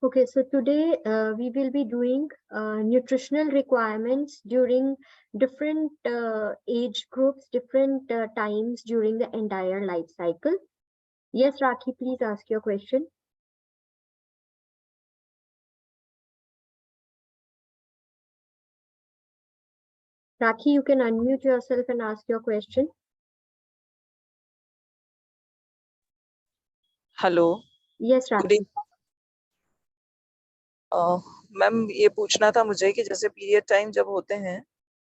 Okay, so today we will be doing nutritional requirements during different age groups, different times during the entire life cycle. Yes, Rakhi, please ask your question. Rakhi, you can unmute yourself and ask your question. Hello, Yes, Rakhi. Ma'am ये पूछना था मुझे कि जैसे period time जब होते हैं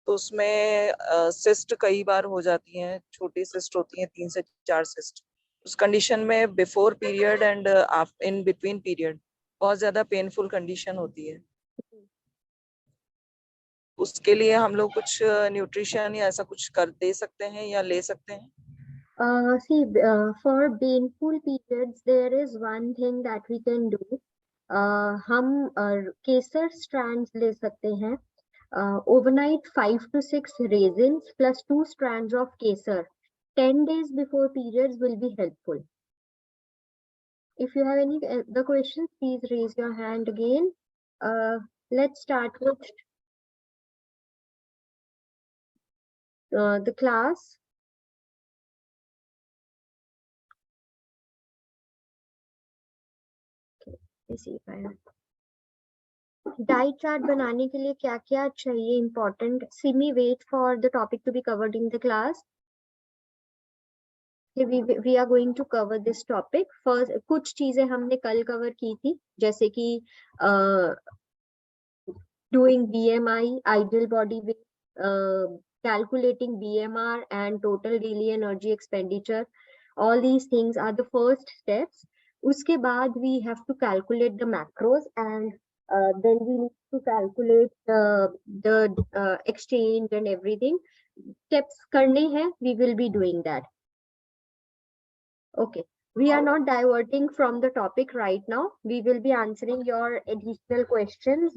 तो उसमें सिस्ट कई बार हो जाती हैं, छोटी सिस्ट होती हैं 3 से 4 सिस्ट। उस कंडीशन में before period and in between period बहुत ज्यादा पेनफुल कंडीशन होती है। उसके लिए हम लोग कुछ न्यूट्रिशन या ऐसा कुछ कर दे सकते हैं या ले सकते हैं? See, for painful periods, there is one thing that we can do. हम केसर strands ले सकते हैं. Overnight 5 to 6 raisins plus 2 strands of kesar 10 days before periods will be helpful. If you have any other questions, please raise your hand again. Let's start with the class. Okay, let's see if I have. Diet chart बनाने के लिए क्या क्या चाहिए important? Simi wait for the topic to be covered in the class. we are going to cover this topic. First, कुछ चीजें हमने कल कवर की थी, जैसे कि doing BMI, ideal body weight, calculating BMR and total daily energy expenditure. All these things are the first steps. उसके बाद we have to calculate the macros and then we need to calculate the exchange and everything. Steps करने हैं, we will be doing that. Okay, we are not diverting from the topic right now. We will be answering your additional questions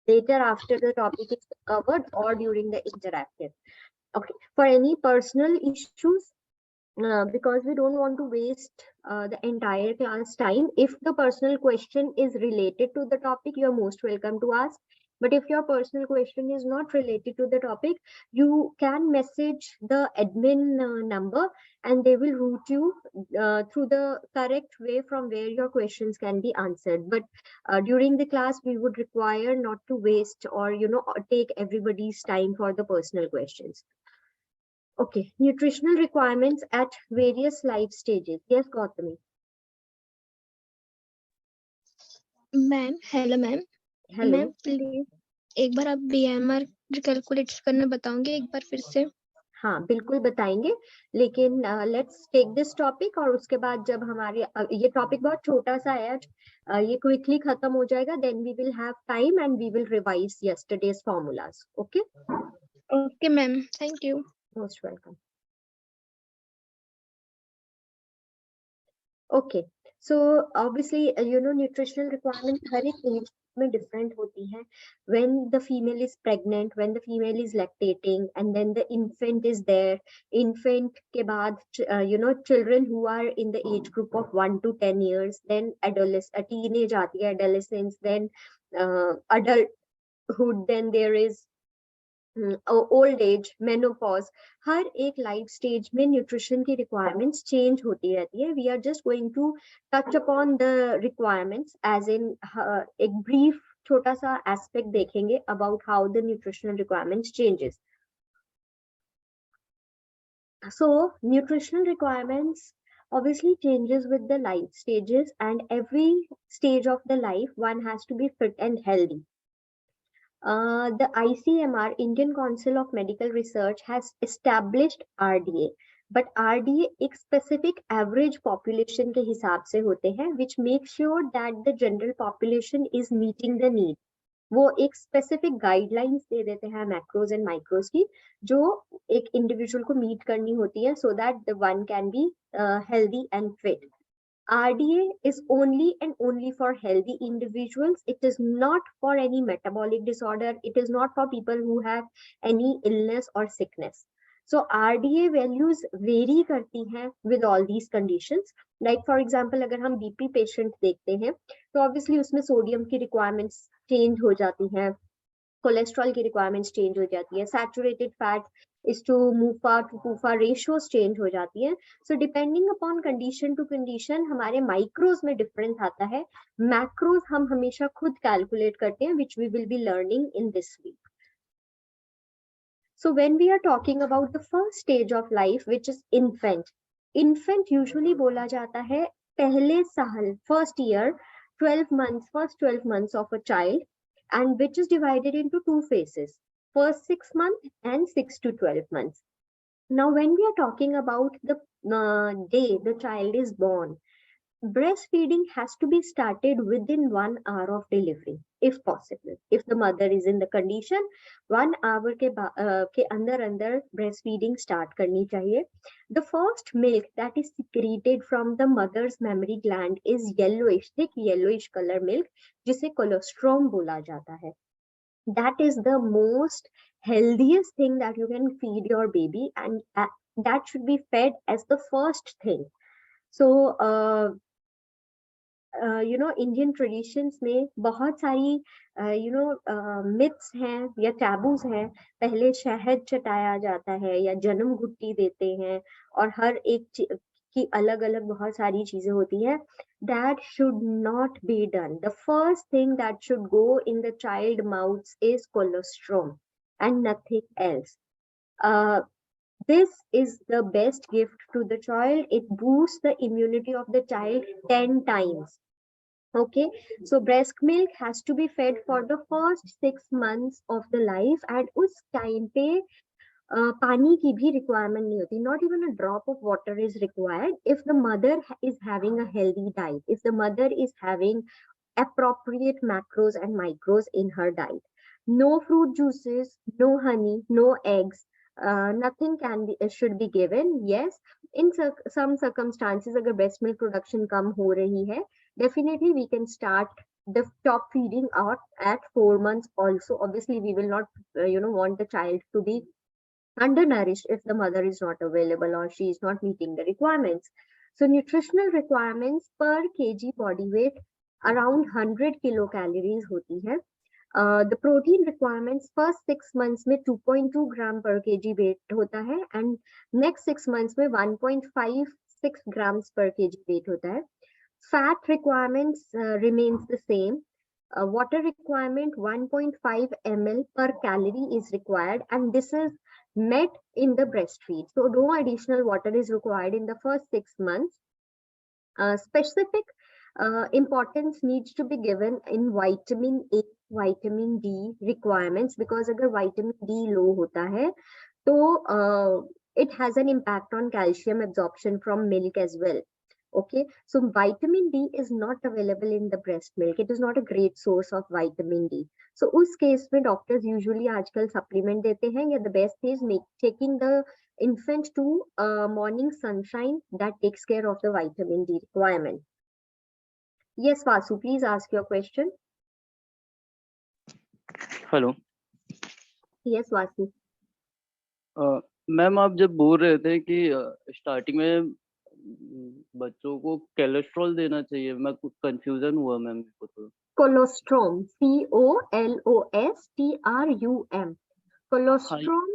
later after the topic is covered or during the interactive. Okay, for any personal issues, because we don't want to waste the entire class time. If the personal question is related to the topic, you are most welcome to ask. But if your personal question is not related to the topic, you can message the admin number and they will route you through the correct way from where your questions can be answered. But during the class, we would require not to waste or take everybody's time for the personal questions. Okay, nutritional requirements at various life stages. Yes, Gautami. Ma'am hello ma'am. Hello. Ma'am please एक बार आप BMR calculate करना बताओगे एक बार फिर से? हाँ, बिल्कुल बताएंगे, लेकिन लेट्स टेक दिस टॉपिक और उसके बाद जब हमारे ये टॉपिक बहुत छोटा सा है, ये क्विकली खत्म हो जाएगा, then we will have time and we will revise yesterday's formulas. Okay okay ma'am, thank you. Most welcome. Okay, so obviously nutritional requirement हर एक age में different होती है. When the female is pregnant, when the female is lactating, and then the infant is there. Infant के बाद children who are in the age group of 1 to 10 years, then teenage आती है, adolescence, then adulthood, then there is old age, menopause. हर एक life stage में nutrition की requirements change होती रहती है. We are just going to touch upon the requirements as in एक ब्रीफ छोटा सा एस्पेक्ट देखेंगे about how the nutritional requirements changes. So nutritional requirements obviously changes with the life stages, and every stage of the life one has to be fit and healthy. The ICMR, Indian Council of Medical Research, has established RDA, but RDA एक specific average population के हिसाब से होते हैं, which makes sure that the general population is meeting the need. वो एक specific guidelines दे देते हैं macros and micros की, जो एक individual को meet करनी होती है, so that the one can be healthy and fit. RDA is only and only for healthy individuals. It is not for any metabolic disorder. It is not for people who have any illness or sickness. So RDA values vary करती हैं with all these conditions. Like for example, अगर हम BP patient देखते हैं तो obviously उसमें sodium की requirements change हो जाती हैं, कोलेस्ट्रॉल की रिक्वायरमेंट्स चेंज हो जाती है, saturated fat is to MUFA to PUFA ratios change हो जाती है. So depending upon condition to condition हमारे माइक्रोज में डिफरेंस आता है. मैक्रोज हम हमेशा खुद कैलकुलेट करते हैं, which we will be learning in this week. So when we are talking about the first stage of life, which is infant usually बोला जाता है पहले साल, first year, 12 months, first 12 months of a child, and which is divided into two phases, first 6 months and 6 to 12 months. Now, when we are talking about the day the child is born, breastfeeding has to be started within 1 hour of delivery, if possible. If the mother is in the condition, 1 hour के अंदर breastfeeding start करनी चाहिए. The first milk that is secreted from the mother's mammary gland is yellowish, thick yellowish color milk, जिसे colostrum बोला जाता है. That is the most healthiest thing that you can feed your baby, and that should be fed as the first thing. So Indian traditions में बहुत सारी myths हैं या taboos हैं. पहले शहद चटाया जाता है या जन्म घुट्टी देते हैं, और हर एक की अलग अलग बहुत सारी चीजें होती हैं. That should not be done. The first thing that should go in the child mouths is colostrum and nothing else. This is the best gift to the child. It boosts the immunity of the child 10 times. Okay, so breast milk has to be fed for the first 6 months of the life, and उस time पे पानी की भी requirement नहीं होती. Not even a drop of water is required if the mother is having a healthy diet, if the mother is having appropriate macros and micros in her diet. No fruit juices, no honey, no eggs. Nothing should be given. Yes, in some circumstances अगर breast milk production कम हो रही है, definitely we can start the top feeding out at 4 months also. Obviously we will not want the child to be undernourished if the mother is not available or she is not meeting the requirements. So nutritional requirements per kg body weight around 100 kilocalories होती है. The protein requirements first 6 months में 2.2 gram per kg weight होता है, and next 6 months में 1.56 grams per kg weight होता है. Fat requirements remains the same. Water requirement 1.5 ml per calorie is required, and this is met in the breastfeed. So no additional water is required in the first 6 months. Specific importance needs to be given in vitamin A, vitamin D requirements, because अगर vitamin D low होता है तो it has an impact on calcium absorption from milk as well. Okay, so vitamin D is not available in the breast milk. It is not a great source of vitamin D. So उस case में doctors usually आजकल supplement देते हैं, या the best is taking the infant to morning sunshine that takes care of the vitamin D requirement. Yes, Vasu, please ask your question. Hello Yes, Vasu. Ma'am, आप जब बोल रहे थे कि स्टार्टिंग में बच्चों को कोलेस्ट्रॉल देना चाहिए, मैं कुछ कंफ्यूजन हुआ मैम मेरे को तो. Colostrum, colostrum. Colostrum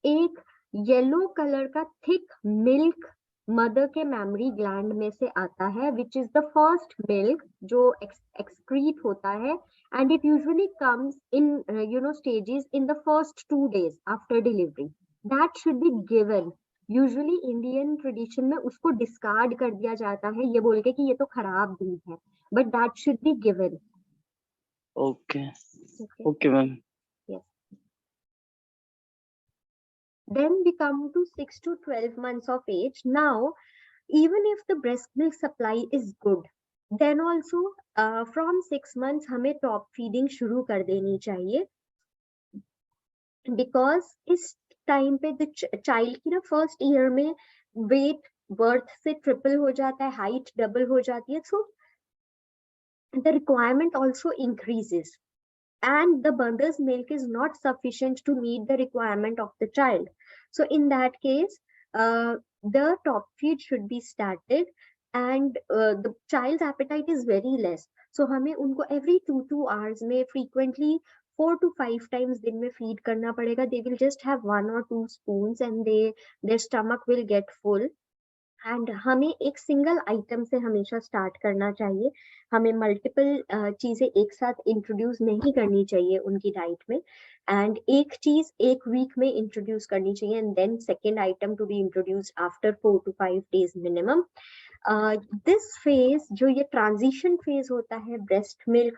एक येलो कलर का थिक मिल्क मदर के मैमरी ग्लैंड में से आता है, which is the first milk जो एक्सक्रीट होता है, and it usually comes in stages in the first 2 days after delivery. That should be given. Usually Indian tradition में उसको डिस्कार्ड कर दिया जाता है ये बोल के कि ये तो खराब दूध है, but that should be given. Okay ma'am. Then we come to 6 to 12 months of age. Now, even if the breast milk supply is good, then also from 6 months हमें top feeding शुरू कर देनी चाहिए, because इस time पे the child की ना first year में weight birth से triple हो जाता है, height double हो जाती है, so the requirement also increases, and the mother's milk is not sufficient to meet the requirement of the child. So in that case, the top feed should be started, and the child's appetite is very less. So हमें उनको every 2 hours में frequently 4 to 5 times दिन में feed करना पड़ेगा. They will just have 1 or 2 spoons and their stomach will get full. And हमें एक single item से हमेशा स्टार्ट करना चाहिए. हमें मल्टीपल चीजें एक साथ इंट्रोड्यूस नहीं करनी चाहिए उनकी डाइट में. एंड एक चीज एक वीक में इंट्रोड्यूस करनी चाहिए and then second item to be introduce after 4 to 5 days minimum. This phase, जो ये ट्रांजिशन फेज होता है ब्रेस्ट मिल्क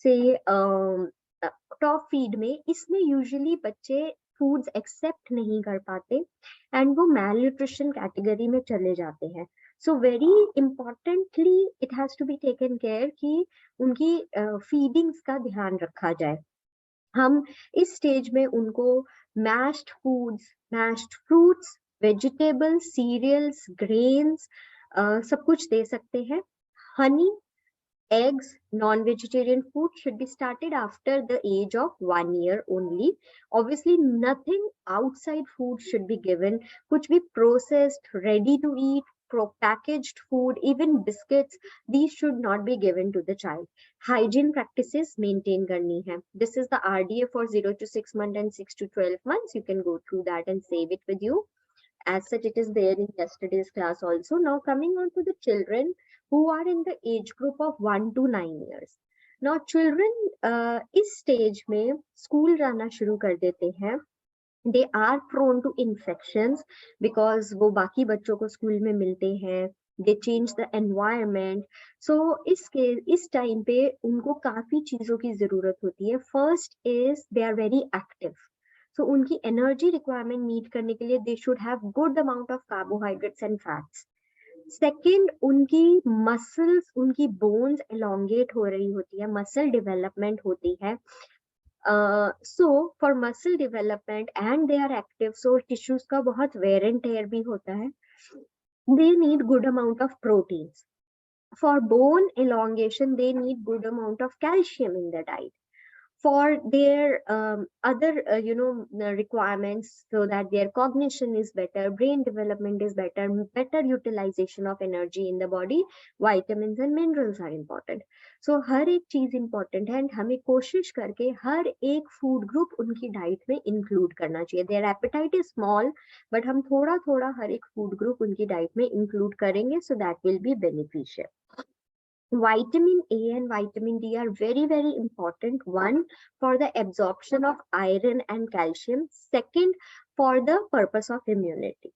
से टॉप फीड में, इसमें यूजुअली बच्चे फूड्स एक्सेप्ट नहीं कर पाते एंड वो मैल न्यूट्रिशन कैटेगरी में चले जाते हैं. So very importantly it has to be taken care कि उनकी फीडिंग्स का ध्यान रखा जाए. हम इस स्टेज में उनको mashed foods, mashed fruits, vegetables, cereals, grains सब कुछ दे सकते हैं. Honey, eggs, non-vegetarian food should be started after the age of 1 year only. Obviously, nothing outside food should be given. Kuch bhi processed, ready to eat, packaged food, even biscuits, these should not be given to the child. Hygiene practices maintain karni hai. This is the RDA for 0 to 6 months and 6 to 12 months. You can go through that and save it with you. As such, it is there in yesterday's class also. Now coming on to the children who are in the age group of 1 to 9 years. Now children इस stage में school जाना शुरू कर देते हैं. They are prone to infections because वो बाकी बच्चों को school में मिलते हैं. They change the environment. So इस time पे उनको काफी चीजों की जरूरत होती है. First is they are very active. So उनकी energy requirement meet करने के लिए they should have good amount of carbohydrates and fats. Second, उनकी मसल्स, उनकी बोन्स एलोंगेट हो रही होती है, मसल डेवलपमेंट होती है. So for muscle development and they are active, so tissues का बहुत वेयर एंड टेयर भी होता है. They need good amount of proteins. For bone elongation they need good amount of calcium in the diet. For their other requirements, so that their cognition is better, brain development is better, better utilization of energy in the body, vitamins and minerals are important. So हर एक चीज important है, and हमें कोशिश करके हर एक food group उनकी diet में include करना चाहिए. Their appetite is small, but हम थोड़ा थोड़ा हर एक food group उनकी diet में include करेंगे, so that will be beneficial. Vitamin A and vitamin D are very, very important. One, for the absorption of iron and calcium. Second, for the purpose of immunity.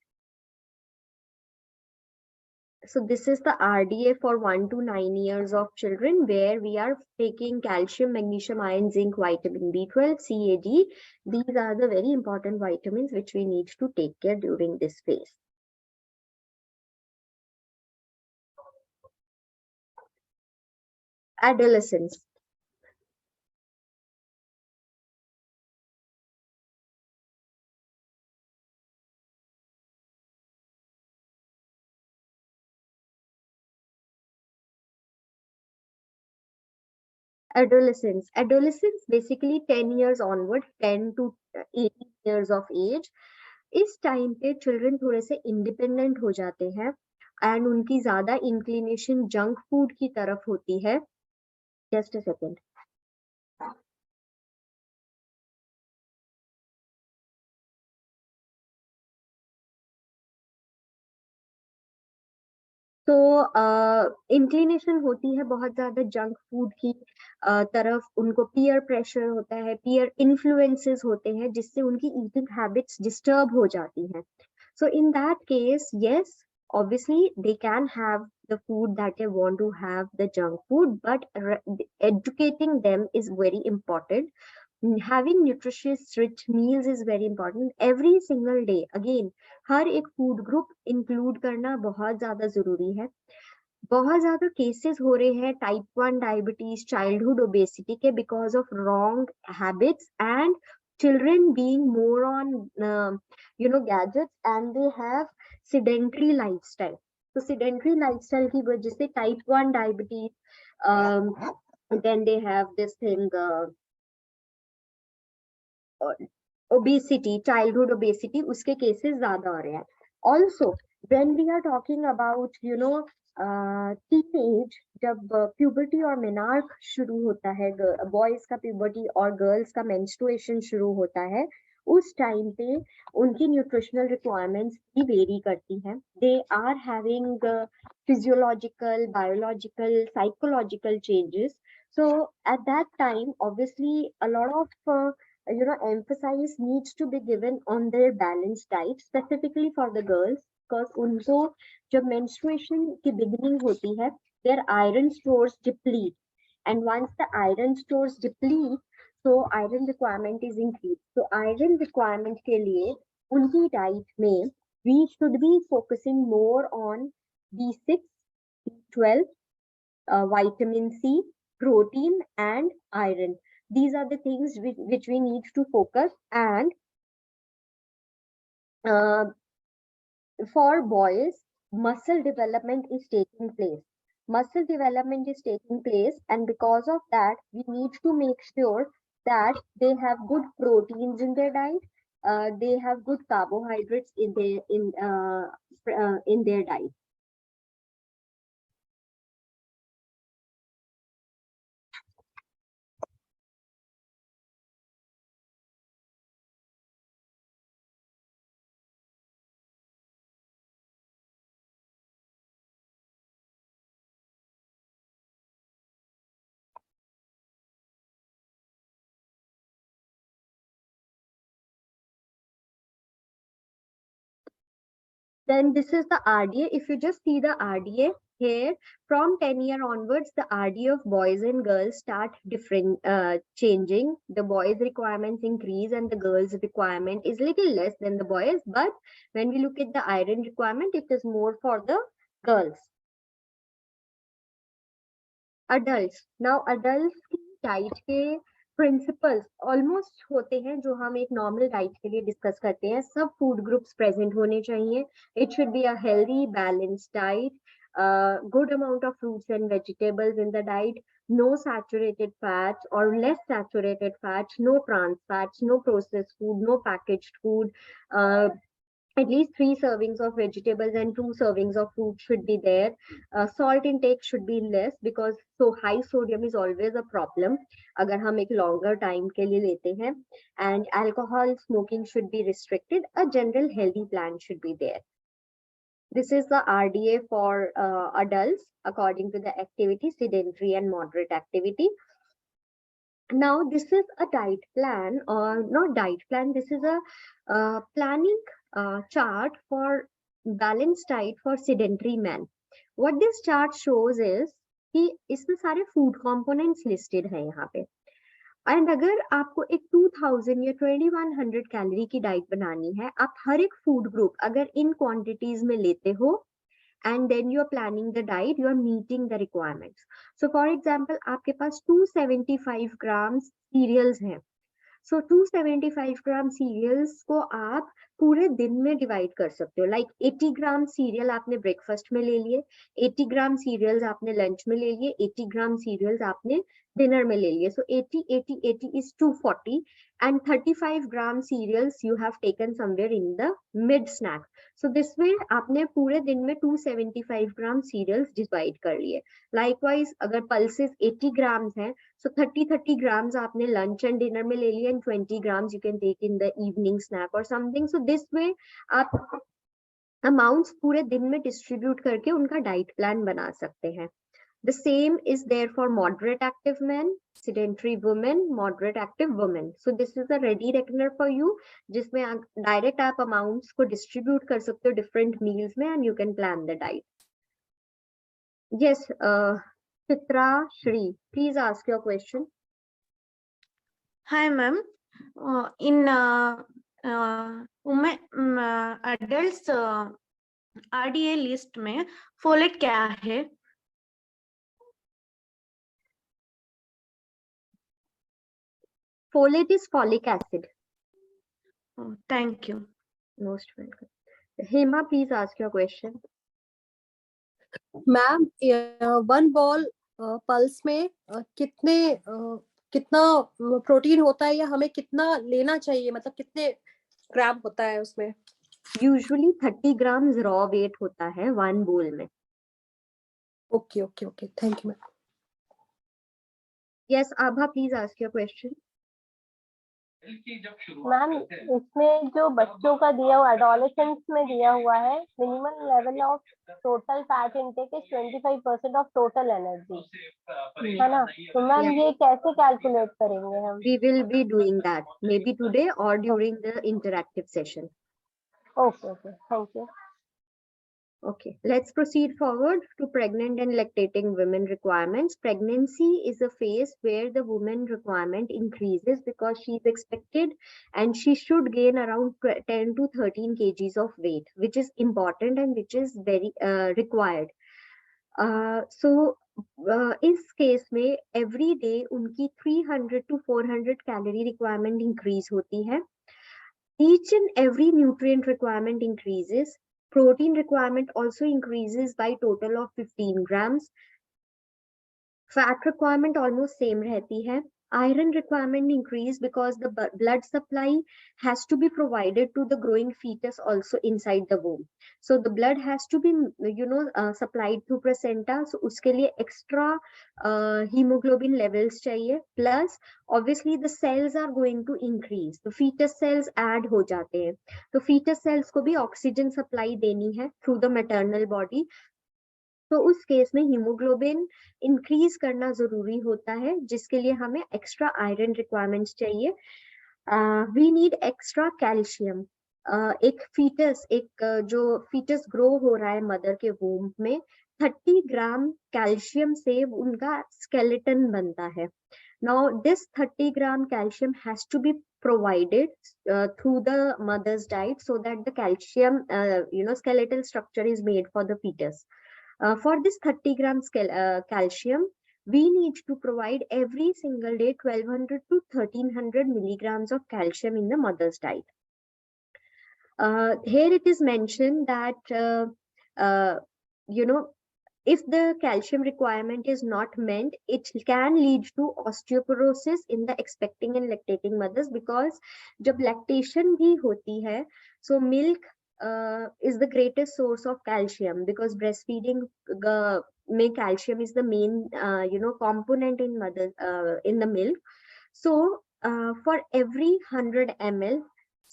So this is the RDA for 1 to 9 years of children, where we are taking calcium, magnesium, iron, zinc, vitamin B12, C, A, D. These are the very important vitamins which we need to take care during this phase. Adolescence. Adolescence basically 10 years onward, 10 to 18 years of age. इस time पे children थोड़े से independent हो जाते हैं and उनकी ज्यादा inclination junk food की तरफ होती है. Just a second. तो इंक्लिनेशन होती है बहुत ज्यादा जंक फूड की तरफ. उनको पीयर प्रेशर होता है, पीयर इन्फ्लुएंसेस होते हैं, जिससे उनकी ईटिंग हैबिट्स डिस्टर्ब हो जाती हैं. So in that case, yes, obviously they can have the food that they want to have, the junk food, but educating them is very important. Having nutritious rich meals is very important. Every single day, again, हर एक food group include करना बहुत ज्यादा जरूरी है. बहुत ज्यादा cases हो रहे हैं type 1 diabetes, childhood obesity के because of wrong habits and children being more on gadgets, and they have sedentary lifestyle. So sedentary lifestyle की वजह से type 1 diabetes, then they have this thing obesity, childhood obesity, उसके cases ज्यादा हो रहे हैं. Also when we are talking about teenage, जब puberty और मेनार्क शुरू होता है, बॉयज का प्यूबर्टी और गर्ल्स का मेंस्ट्रुएशन शुरू होता है, उस टाइम पे उनकी न्यूट्रिशनल रिक्वायरमेंट्स भी वेरी करती हैं. They are having physiological, biological, psychological changes. So at that time, obviously, a lot of emphasis needs to be given on their balanced diet, specifically for the girls, because उनको जब menstruation की beginning होती है, their iron stores deplete, and once the iron stores deplete, so iron requirement is increased. So iron requirement के लिए उनकी diet में we should be focusing more on B6, B12, vitamin C, protein, and iron. These are the things which we need to focus. And for boys, muscle development is taking place. Muscle development is taking place, and because of that, we need to make sure that they have good proteins in their diet. They have good carbohydrates in their diet. Then this is the RDA. If you just see the RDA here, from 10-year onwards, the RDA of boys and girls start changing. The boys' requirements increase and the girls' requirement is little less than the boys. But when we look at the iron requirement, it is more for the girls. Adults. Now adults की diet के principles almost होते हैं जो हम एक normal diet के लिए discuss करते हैं. सब फूड ग्रुप्स प्रेजेंट होने चाहिए. It should be a healthy balanced diet, good amount of fruits and vegetables in the diet, no saturated fats or less saturated fats, no trans fats, no processed food, no packaged food. At least 3 servings of vegetables and 2 servings of fruit should be there. Salt intake should be less because so high sodium is always a problem अगर हम एक longer time के लिए लेते हैं. And alcohol smoking should be restricted. A general healthy plan should be there. This is the RDA for adults according to the activity, sedentary and moderate activity. Now this is a diet plan, or not diet plan, this is a planning chart for balanced diet for sedentary men. What this chart shows is कि इसमें सारे food components listed हैं यहाँ पे. And अगर आपको एक 2000 या 2100 कैलोरी की डाइट बनानी है, आप हर एक फूड ग्रुप अगर इन क्वांटिटीज में लेते हो and then you are planning the diet, you are meeting the requirements. So for example, आपके पास 275 grams cereals हैं. So 275 ग्राम सीरियल्स को आप पूरे दिन में डिवाइड कर सकते हो. लाइक 80 ग्राम सीरियल आपने ब्रेकफास्ट में ले लिए, 80 ग्राम सीरियल्स आपने लंच में ले लिए, 80 ग्राम सीरियल्स आपने डिनर में ले लिए. So 80 80 80 is 240 and 35 gram cereals you have taken somewhere in the mid snack. So this way आपने पूरे दिन में 275 ग्राम सीरियल्स डिवाइड कर लिए. Likewise अगर पल्सेस 80 ग्राम्स हैं, so 30 grams आपने lunch and dinner में ले लिए and 20 grams you can take in the evening snack or something. So this way आप amounts पूरे दिन में distribute करके उनका diet plan बना सकते हैं. The same is there for moderate active men, sedentary women, moderate active women. So this is a ready reckoner for you, जिसमें direct आप amounts को distribute कर सकते हो different meals में and you can plan the diet. Yes, Chitra Shri, please ask your question. Hi, ma'am. In adults RDA list में folate क्या है? Folate is folic acid. Oh, thank you. Most welcome. Hema, please ask your question. Ma'am 1 ball pulse में कितने कितना protein होता है या हमें कितना लेना चाहिए, मतलब कितने ग्राम होता है उसमें? यूजुअली 30 ग्राम्स रॉ वेट होता है 1 बोल में। Okay okay okay, thank you ma'am. Yes Abha, please ask your question. Ma'am इसमें जो बच्चों का दिया हुआ एडोलेसेंस में दिया हुआ है minimum level of total fat intake is 25% of total energy, है ना? तो मैम Yeah. ये कैसे कैलकुलेट करेंगे हम? We will be doing that maybe today or during the interactive session. Okay okay, thank you. Okay, let's proceed forward to pregnant and lactating women requirements. Pregnancy is a phase where the woman requirement increases because she is expected and she should gain around 10 to 13 kgs of weight, which is important and which is very required. इस case में every day उनकी 300 to 400 calorie requirement increase होती है। Each and every nutrient requirement increases. Protein requirement also increases by total of 15 grams. Fat requirement almost same रहती है. Iron requirement increase because the blood supply has to be provided to the growing fetus also inside the womb. So the blood has to be, supplied through placenta. So उसके लिए extra hemoglobin levels चाहिए. Plus, obviously the cells are going to increase. The fetus cells add हो जाते हैं. तो fetus cells को भी oxygen supply देनी है through the maternal body. तो उस केस में हीमोग्लोबिन इंक्रीज करना जरूरी होता है, जिसके लिए हमें एक्स्ट्रा आयरन रिक्वायरमेंट्स चाहिए। We need extra calcium. जो फीटस ग्रो हो रहा है मदर के वूम्ब में, 30 ग्राम कैल्शियम से उनका स्केलेटन बनता है। Now this 30 gram calcium has to be provided through the mother's diet so that the calcium skeletal structure is made for the fetus. For this 30 grams calcium, we need to provide every single day 1200 to 1300 milligrams of calcium in the mother's diet. Here it is mentioned that if the calcium requirement is not met, it can lead to osteoporosis in the expecting and lactating mothers, because जब lactation भी होती है, so milk is the greatest source of calcium, because breastfeeding में calcium is the main component in the milk. So for every 100 ml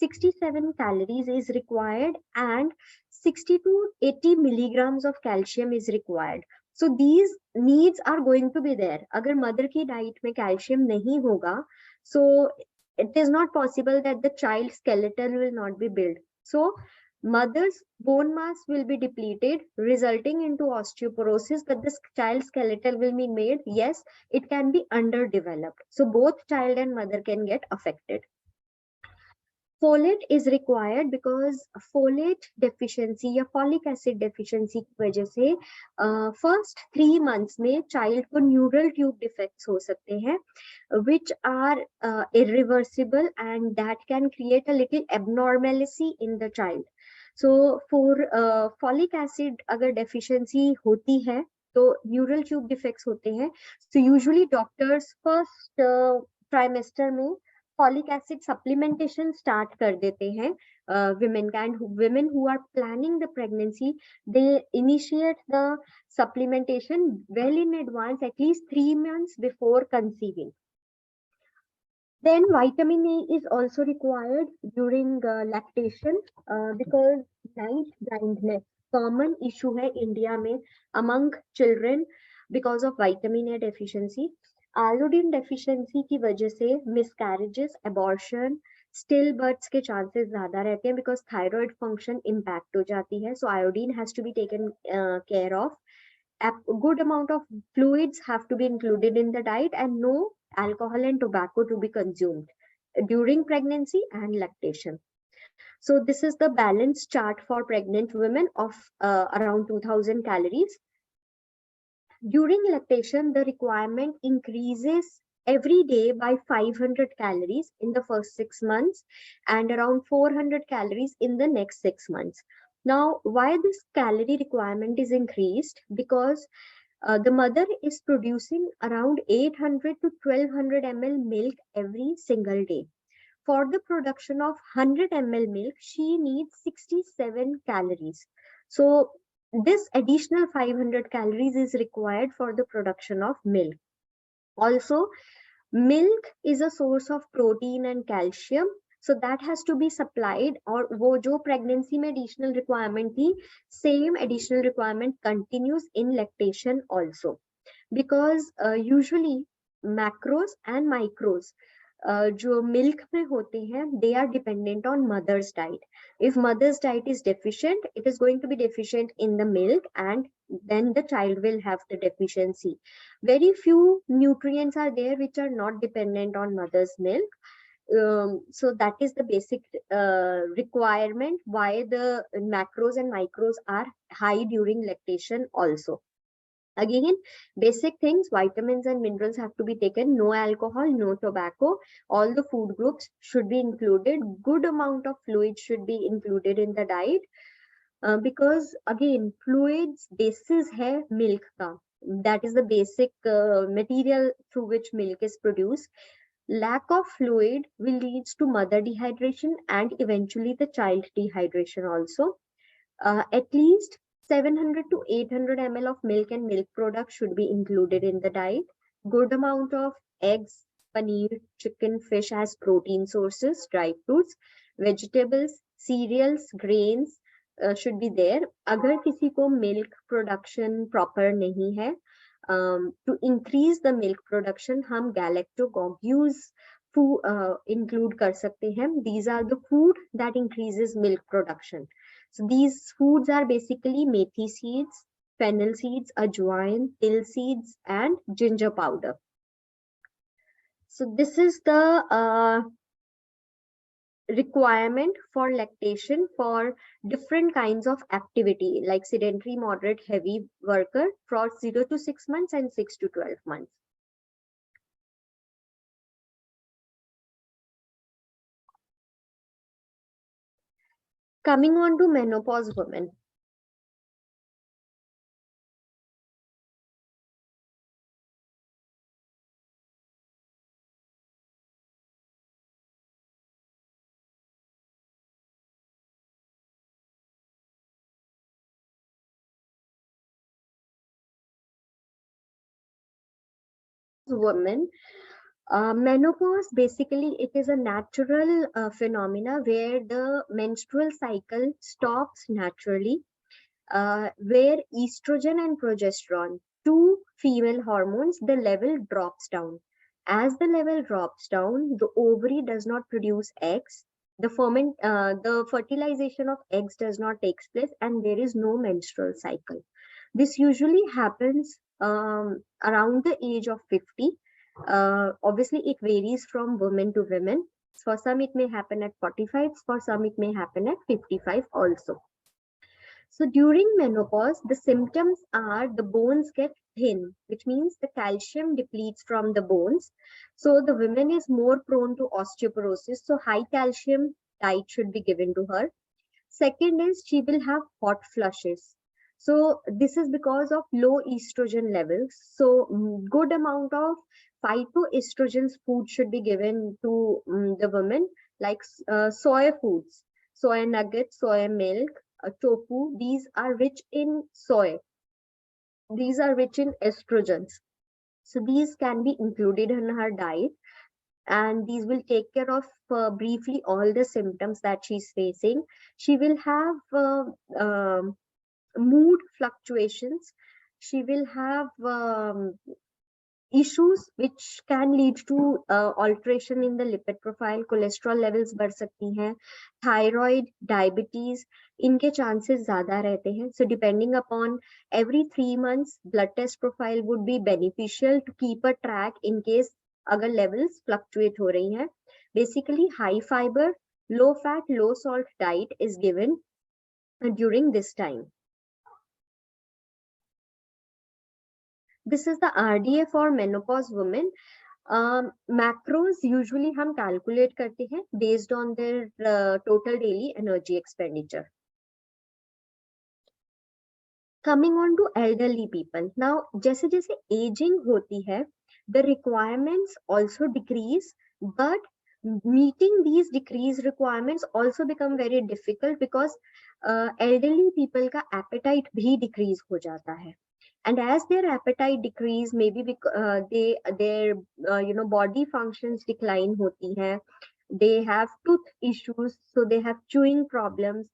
67 calories is required and 60 to 80 milligrams of calcium is required. So these needs are going to be there. अगर mother की diet में calcium नहीं होगा, so it is not possible that the child skeleton will not be built. So mother's bone mass will be depleted, resulting into osteoporosis, but the child skeleton will be made. Yes, it can be underdeveloped. So both child and mother can get affected. Folate is required because folate deficiency या folic acid deficiency की वजह से first 3 months में child को neural tube defects हो सकते हैं, which are irreversible and that can create a little abnormality in the child. So for folic acid अगर deficiency होती है तो neural tube defects होते हैं. So usually doctors first trimester में folic acid supplementation start कर देते हैं women का, and women who are planning the pregnancy, they initiate the supplementation well in advance, at least 3 months before conceiving. Then vitamin A is also required during lactation because night blindness common issue है India में among children because of vitamin A deficiency. Iodine deficiency की वजह से miscarriages, abortion, still births के chances ज्यादा रहते हैं because thyroid function impact हो जाती है. So iodine has to be taken care of. A good amount of fluids have to be included in the diet and no alcohol and tobacco to be consumed during pregnancy and lactation. So this is the balance chart for pregnant women of around 2000 calories. During lactation, the requirement increases every day by 500 calories in the first 6 months and around 400 calories in the next 6 months. Now, why this calorie requirement is increased? Because The mother is producing around 800 to 1200 ml milk every single day. For the production of 100 ml milk, she needs 67 calories. So this additional 500 calories is required for the production of milk. Also, milk is a source of protein and calcium, so that has to be supplied. और वो जो pregnancy में additional requirement थी, same additional requirement continues in lactation also, because usually macros and micros जो milk में होते हैं, they are dependent on mother's diet. If mother's diet is deficient, it is going to be deficient in the milk, and then the child will have the deficiency. Very few nutrients are there which are not dependent on mother's milk. So that is the basic requirement why the macros and micros are high during lactation also. Again, basic things, vitamins and minerals have to be taken. No alcohol, no tobacco. All the food groups should be included. Good amount of fluid should be included in the diet. Because again, fluids basis hai milk ka. That is the basic material through which milk is produced. Lack of fluid will lead to mother dehydration and eventually the child dehydration also. At least 700 to 800 ml of milk and milk products should be included in the diet. Good amount of eggs, paneer, chicken, fish as protein sources, dry fruits, vegetables, cereals, grains should be there. अगर किसी को milk production proper नहीं है, to increase the milk production, हम galactogoguse food include कर सकते हैं. These are the food that increases milk production. So these foods are basically methi seeds, fennel seeds, ajwain, til seeds, and ginger powder. So this is the requirement for lactation for different kinds of activity like sedentary, moderate, heavy worker for 0 to 6 months and 6 to 12 months. Coming on to menopause women. Women, menopause basically it is a natural phenomena where the menstrual cycle stops naturally, where estrogen and progesterone, two female hormones, the level drops down. As the level drops down, the ovary does not produce eggs, the fertilization of eggs does not take place, and there is no menstrual cycle. This usually happens around the age of 50. Obviously, it varies from women to women. For some, it may happen at 45. For some, it may happen at 55 also. So during menopause, the symptoms are the bones get thin, which means the calcium depletes from the bones. So the woman is more prone to osteoporosis. So high calcium diet should be given to her. Second is she will have hot flushes. So this is because of low estrogen levels. So good amount of phytoestrogens food should be given to the women, like soy foods, soy nuggets, soy milk, tofu. These are rich in soy. These are rich in estrogens. So these can be included in her diet, and these will take care of briefly all the symptoms that she's facing. She will have mood fluctuations. She will have issues which can lead to alteration in the lipid profile. Cholesterol levels बढ़ सकती हैं, thyroid, diabetes, इनके chances ज़्यादा रहते हैं. So depending upon every 3 months, blood test profile would be beneficial to keep a track in case अगर levels fluctuate हो रही हैं. Basically, high fiber, low fat, low salt diet is given during this time. This is the RDA for menopause women. Macros usually हम calculate करते हैं based on their total daily energy expenditure. Coming on to elderly people. Now, जैसे जैसे aging होती है, the requirements also decrease, but meeting these decreased requirements also become very difficult because elderly people का appetite भी decrease हो जाता है. And as their appetite decrease, maybe their body functions decline hoti hai. They have tooth issues, so they have chewing problems.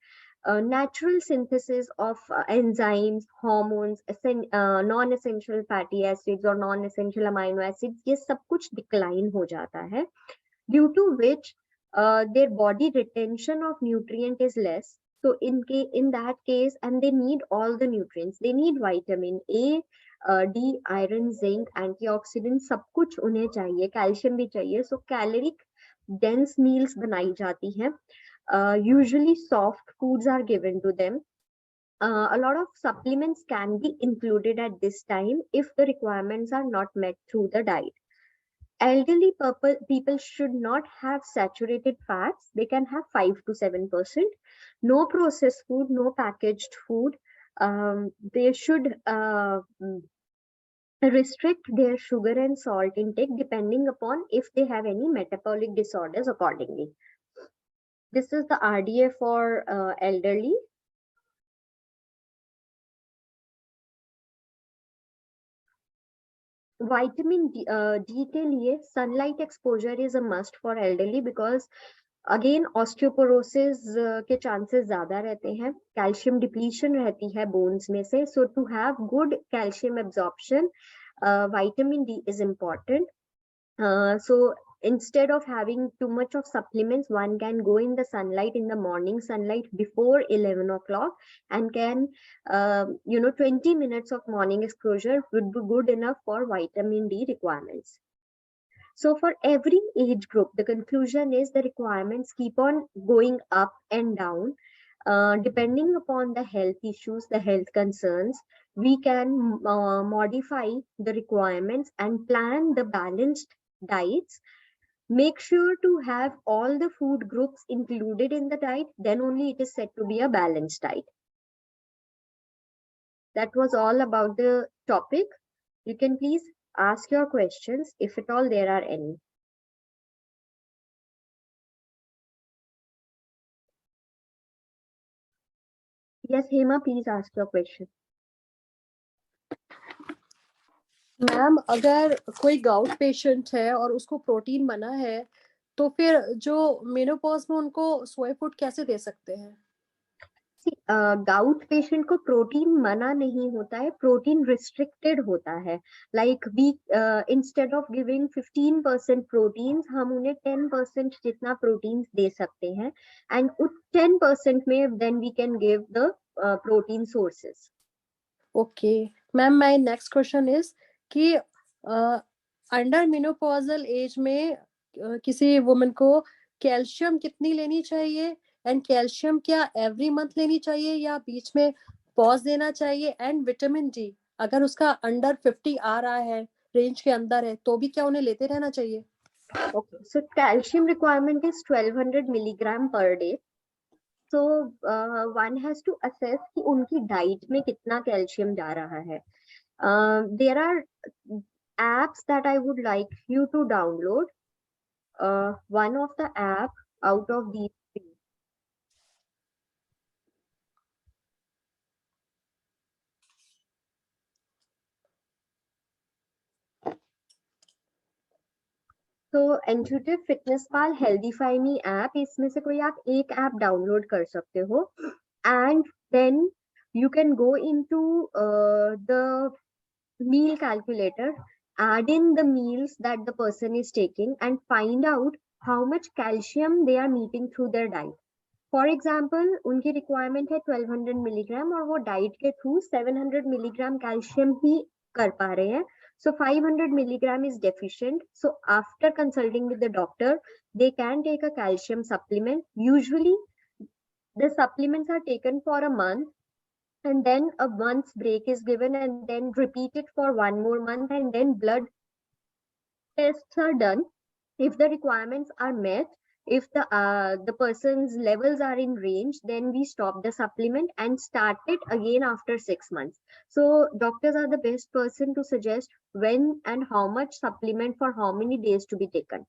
Natural synthesis of enzymes, hormones, non-essential fatty acids or non-essential amino acids, ये सब कुछ decline हो जाता है, due to which their body retention of nutrient is less. So in that case, and they need all the nutrients. They need vitamin A, D, iron, zinc, antioxidants, सब कुछ उन्हें चाहिए, calcium भी चाहिए. So caloric dense meals बनाई जाती हैं. Usually soft foods are given to them. A lot of supplements can be included at this time if the requirements are not met through the diet. Elderly people should not have saturated fats. They can have 5 to 7%. No processed food, no packaged food. They should restrict their sugar and salt intake depending upon if they have any metabolic disorders accordingly. This is the RDA for elderly. Vitamin D के लिए sunlight exposure is a must for elderly because again osteoporosis के chances ज़्यादा रहते हैं, calcium depletion रहती है bones में से, so to have good calcium absorption, vitamin D is important. So instead of having too much of supplements, one can go in the sunlight, in the morning sunlight before 11 o'clock, and can 20 minutes of morning exposure would be good enough for vitamin D requirements. So for every age group, the conclusion is the requirements keep on going up and down. Depending upon the health issues, the health concerns, we can modify the requirements and plan the balanced diets. Make sure to have all the food groups included in the diet, then only it is said to be a balanced diet. That was all about the topic. You can please ask your questions if at all there are any. Yes, Hema, please ask your question. Ma'am, अगर कोई gout patient है और उसको protein मना है, तो फिर जो मेनोपॉज में उनको सोया फूड कैसे दे सकते हैं? गाउट पेशेंट को प्रोटीन मना नहीं होता है, प्रोटीन रिस्ट्रिक्टेड होता है. Like we instead of giving 15% protein, हम उन्हें 10% जितना प्रोटीन दे सकते हैं, एंड उस 10% में then we can give the protein sources. Okay ma'am, my next question is कि अंडर मेनोपॉजल एज में किसी वुमन को कैल्शियम कितनी लेनी चाहिए, एंड कैल्शियम क्या एवरी मंथ लेनी चाहिए या बीच में पॉज देना चाहिए, एंड विटामिन डी अगर उसका अंडर 50 आ रहा है, रेंज के अंदर है, तो भी क्या उन्हें लेते रहना चाहिए? Okay, so calcium requirement is 1200 milligram per day. So one has to assess कि उनकी डाइट में कितना कैल्शियम जा रहा है. There are apps that I would like you to download. One of the app out of these three. तो Intuitive Fitness Pal, Healthify Me app, इसमें से कोई आप एक ऐप डाउनलोड कर सकते हो, and then you can go into the meal calculator, add in the meals that the person is taking and find out how much calcium they are meeting through their diet. For example, उनकी requirement है 1200 milligram और वो diet के through 700 milligram calcium ही कर पा रहे हैं. So 500 milligram is deficient. So after consulting with the doctor, they can take a calcium supplement. Usually the supplements are taken for a month, and then a month's break is given, and then repeated for one more month, and then blood tests are done. If the requirements are met, If the person's levels are in range, then we stop the supplement and start it again after 6 months. So doctors are the best person to suggest when and how much supplement for how many days to be taken.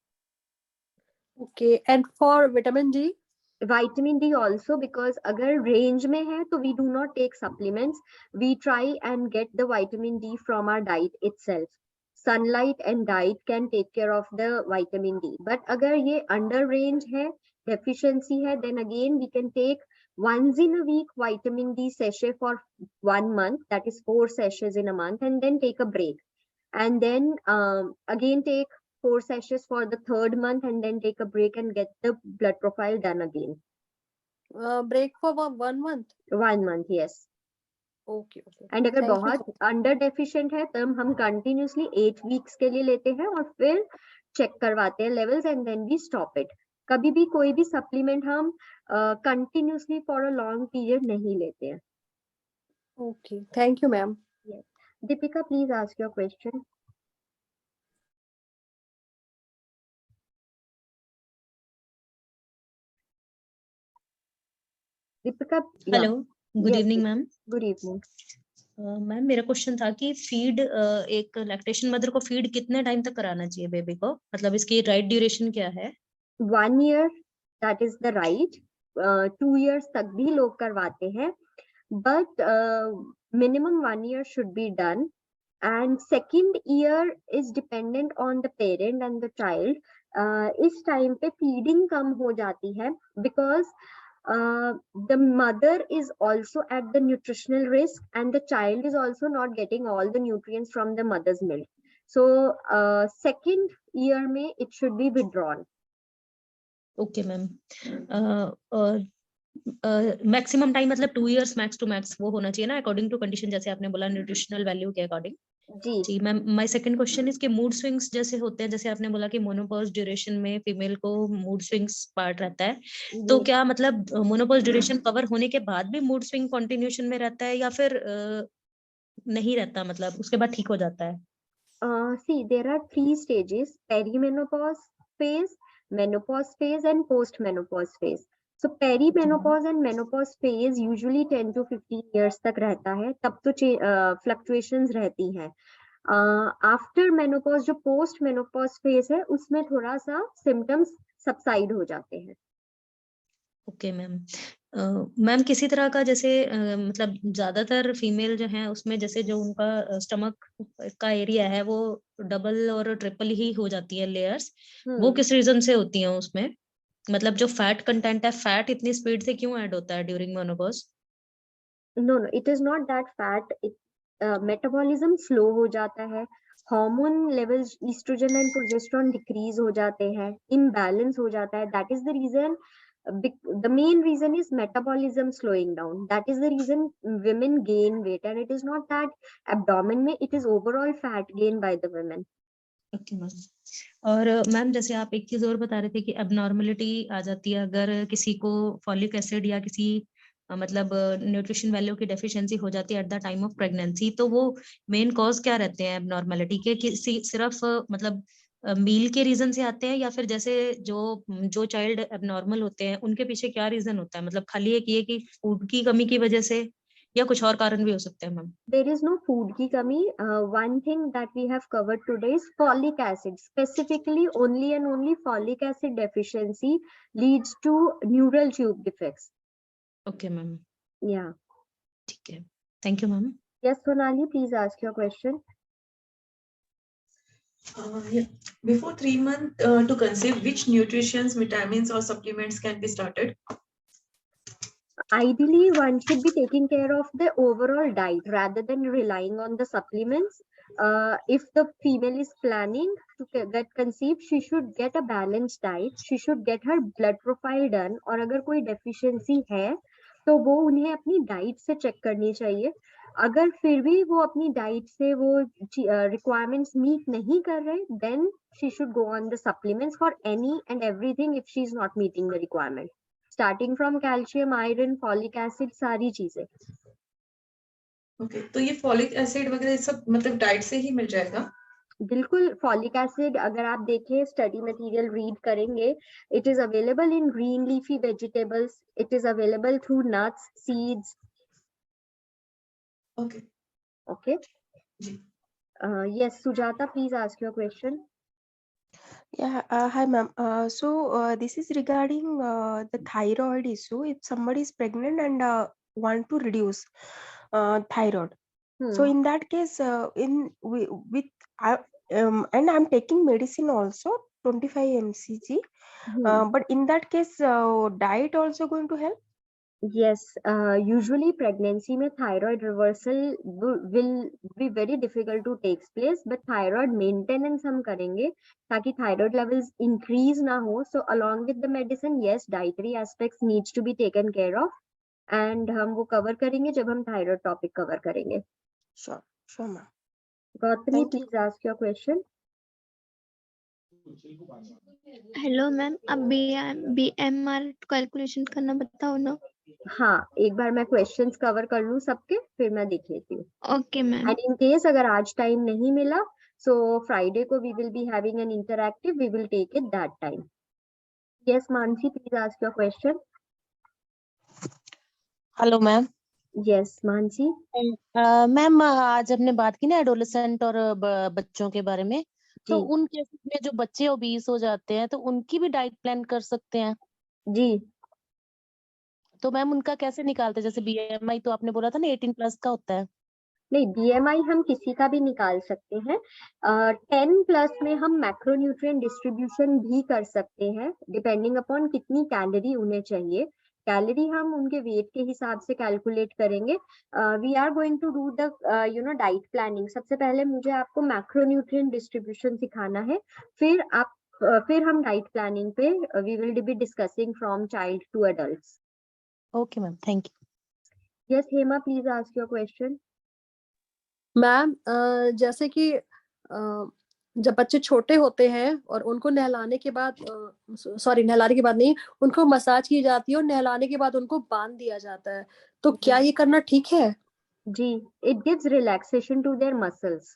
Okay, and for vitamin D? Vitamin D also, because अगर range में है तो we do not take supplements. We try and get the vitamin D from our diet itself. Sunlight and diet can take care of the vitamin D. But अगर ये under range है, deficiency है, then again we can take once in a week vitamin D sachet for 1 month. That is 4 sachets in a month, and then take a break. And then again take 4 sachets for the 3rd month, and then take a break and get the blood profile done again. Break for 1 month? 1 month, yes. Okay. And अगर Thank you बहुत so much. Under deficient है तब हम continuously 8 weeks के लिए लेते हैं और फिर चेक करवाते हैं levels and then we stop it. कभी भी कोई भी सप्लीमेंट हम continuously for a long period नहीं लेते हैं. Okay, thank you, ma'am. Deepika, please ask your question. Deepika, hello, good evening ma'am. Good evening. Ma'am मेरा क्वेश्चन था कि फीड एक लैक्टेशन मदर को फीड कितने टाइम तक कराना चाहिए बेबी को, मतलब इसकी राइट ड्यूरेशन क्या है? 1 year, that is the right. 2 years तक भी लोग करवाते हैं, but minimum 1 year should be done, and second year is dependent on the parent and the child. इस टाइम पे फीडिंग कम हो जाती है because the mother is also at the nutritional risk and the child is also not getting all the nutrients from the mother's milk. So second year में it should be withdrawn. Okay ma'am. Maximum time मतलब 2 years max to max वो होना चाहिए ना, according to condition, जैसे आपने बोला nutritional value के अकॉर्डिंग. जी ma'am. My second question is कि मूड स्विंग्स जैसे होते हैं, जैसे आपने बोला कि मोनोपॉज ड्यूरेशन में फीमेल को मूड स्विंग्स पार्ट रहता है, तो क्या मतलब मोनोपॉज ड्यूरेशन कवर होने के बाद भी मूड स्विंग कंटिन्यूएशन में रहता है या फिर नहीं रहता, मतलब उसके बाद ठीक हो जाता है? See, there are 3 stages: perimenopause phase, menopause phase and post-menopause phase. So perimenopause and menopause phase usually 10 to 15 years तक रहता है, तब तो fluctuations रहती हैं. After menopause जो post menopause phase है उसमें थोड़ा सा symptoms subside हो जाते हैं. Okay ma'am. मैम किसी तरह का जैसे मतलब ज्यादातर फीमेल जो है उसमें जैसे जो उनका स्टमक का एरिया है वो डबल और ट्रिपल ही हो जाती है लेयर्स, वो किस रीजन से होती हैं उसमें? मतलब जो फैट कंटेंट है, फैट इतनी स्पीड से क्यों ऐड होता है during menopause? No, it is not that fat. Metabolism slow हो जाता है, hormone levels oestrogen and progesterone decrease हो जाते हैं, इम्बैलेंस हो जाता है. That is the reason. The main reason is metabolism slowing down. That is the reason women gain weight, and it is not that abdomen में, it is overall fat gain by the women. Okay ma'am. और ma'am जैसे आप एक चीज और बता रहे थे कि एबनॉर्मलिटी आ जाती है अगर किसी को फॉलिक एसिड या किसी मतलब न्यूट्रिशन वैल्यू की डेफिशिएंसी हो जाती है at the time of pregnancy, तो वो मेन कॉज क्या रहते हैं एबनॉर्मलिटी के? किसी सिर्फ मतलब मील के रीजन से आते हैं या फिर जैसे जो चाइल्ड एबनॉर्मल होते हैं उनके पीछे क्या रीजन होता है? मतलब खाली एक ये कि फूड की कमी की वजह से या कुछ और कारण भी हो सकते हैं ma'am? There is no food की कमी. One thing that we have covered today is folic acid. Specifically, only and only folic acid deficiency leads to neural tube defects. Okay ma'am. Yeah. ठीक है. Thank you ma'am. Yes, Sonali, please ask your question. Yeah. Before 3 months to conceive, which nutritions, vitamins or supplements can be started? Ideally, one should be taking care of the overall diet rather than relying on the supplements. If the female is planning to get conceived, she should get a balanced diet. She should get her blood profile done. और अगर कोई deficiency है, तो वो उन्हें अपनी diet से check करनी चाहिए. अगर फिर भी वो अपनी diet से वो requirements meet नहीं कर रहे, then she should go on the supplements for any and everything if she is not meeting the requirement. Starting from calcium, iron, folic acid, सारी चीजें. Okay, तो ये folic acid वगैरह सब मतलब डाइट से ही मिल जाएगा? बिल्कुल, फॉलिक एसिड अगर आप देखें, स्टडी मटेरियल रीड करेंगे, it is available in green leafy vegetables, it is available through nuts, seeds. Okay. Okay. जी. Yes, Sujata, please ask your question. Yeah, hi ma'am. This is regarding the thyroid issue. If somebody is pregnant and want to reduce thyroid, so in that case, and I'm taking medicine also 25 mcg. But in that case, diet also going to help? Yes, usually pregnancy में thyroid reversal will be very difficult to takes place, but thyroid maintenance हम करेंगे ताकि thyroid levels increase ना हो. So along with the medicine, yes, dietary aspects needs to be taken care of, and हम वो cover करेंगे जब हम thyroid topic cover करेंगे. Sure, ma'am. Gautami, please ask your question. Hello ma'am, अब BMR calculation करना बताओ ना. हाँ, एक बार मैं क्वेश्चंस कवर कर लूं सबके, फिर मैं देख लेती हूँ. Okay ma'am. And in case अगर आज टाइम नहीं मिला, सो फ्राइडे को we will be having an interactive, we will take it that time. Yes Mansi, please ask your question. Hello ma'am. Yes Mansi. Ma'am, आज हमने बात की ना एडोलेसेंट और बच्चों के बारे में, तो उन केसेस में जो बच्चे ओबीस हो जाते हैं तो उनकी भी डाइट प्लान कर सकते हैं? जी. तो मैम उनका कैसे निकालते हैं? जैसे बीएमआई तो आपने बोला था ना 18+ का होता है. नहीं, बीएमआई हम किसी का भी निकाल सकते हैं. 10+ में हम मैक्रोन्यूट्रिएंट डिस्ट्रीब्यूशन भी कर सकते हैं, डिपेंडिंग अपॉन कितनी कैलोरी उन्हें चाहिए. कैलोरी हम उनके वेट के हिसाब से कैलकुलेट करेंगे. We are going to do the diet planning. सबसे पहले मुझे आपको मैक्रोन्यूट्रिएंट डिस्ट्रीब्यूशन सिखाना है, फिर हम डाइट प्लानिंग पे we will be discussing from child to adults. Okay ma'am, thank you. Yes Hema, please ask your question. Ma'am, जैसे कि जब बच्चे छोटे होते हैं और उनको नहलाने के बाद, नहलाने के बाद नहीं, उनको मसाज की जाती है और नहलाने के बाद उनको बांध दिया जाता है, तो क्या ये करना ठीक है? जी, it gives relaxation to their muscles.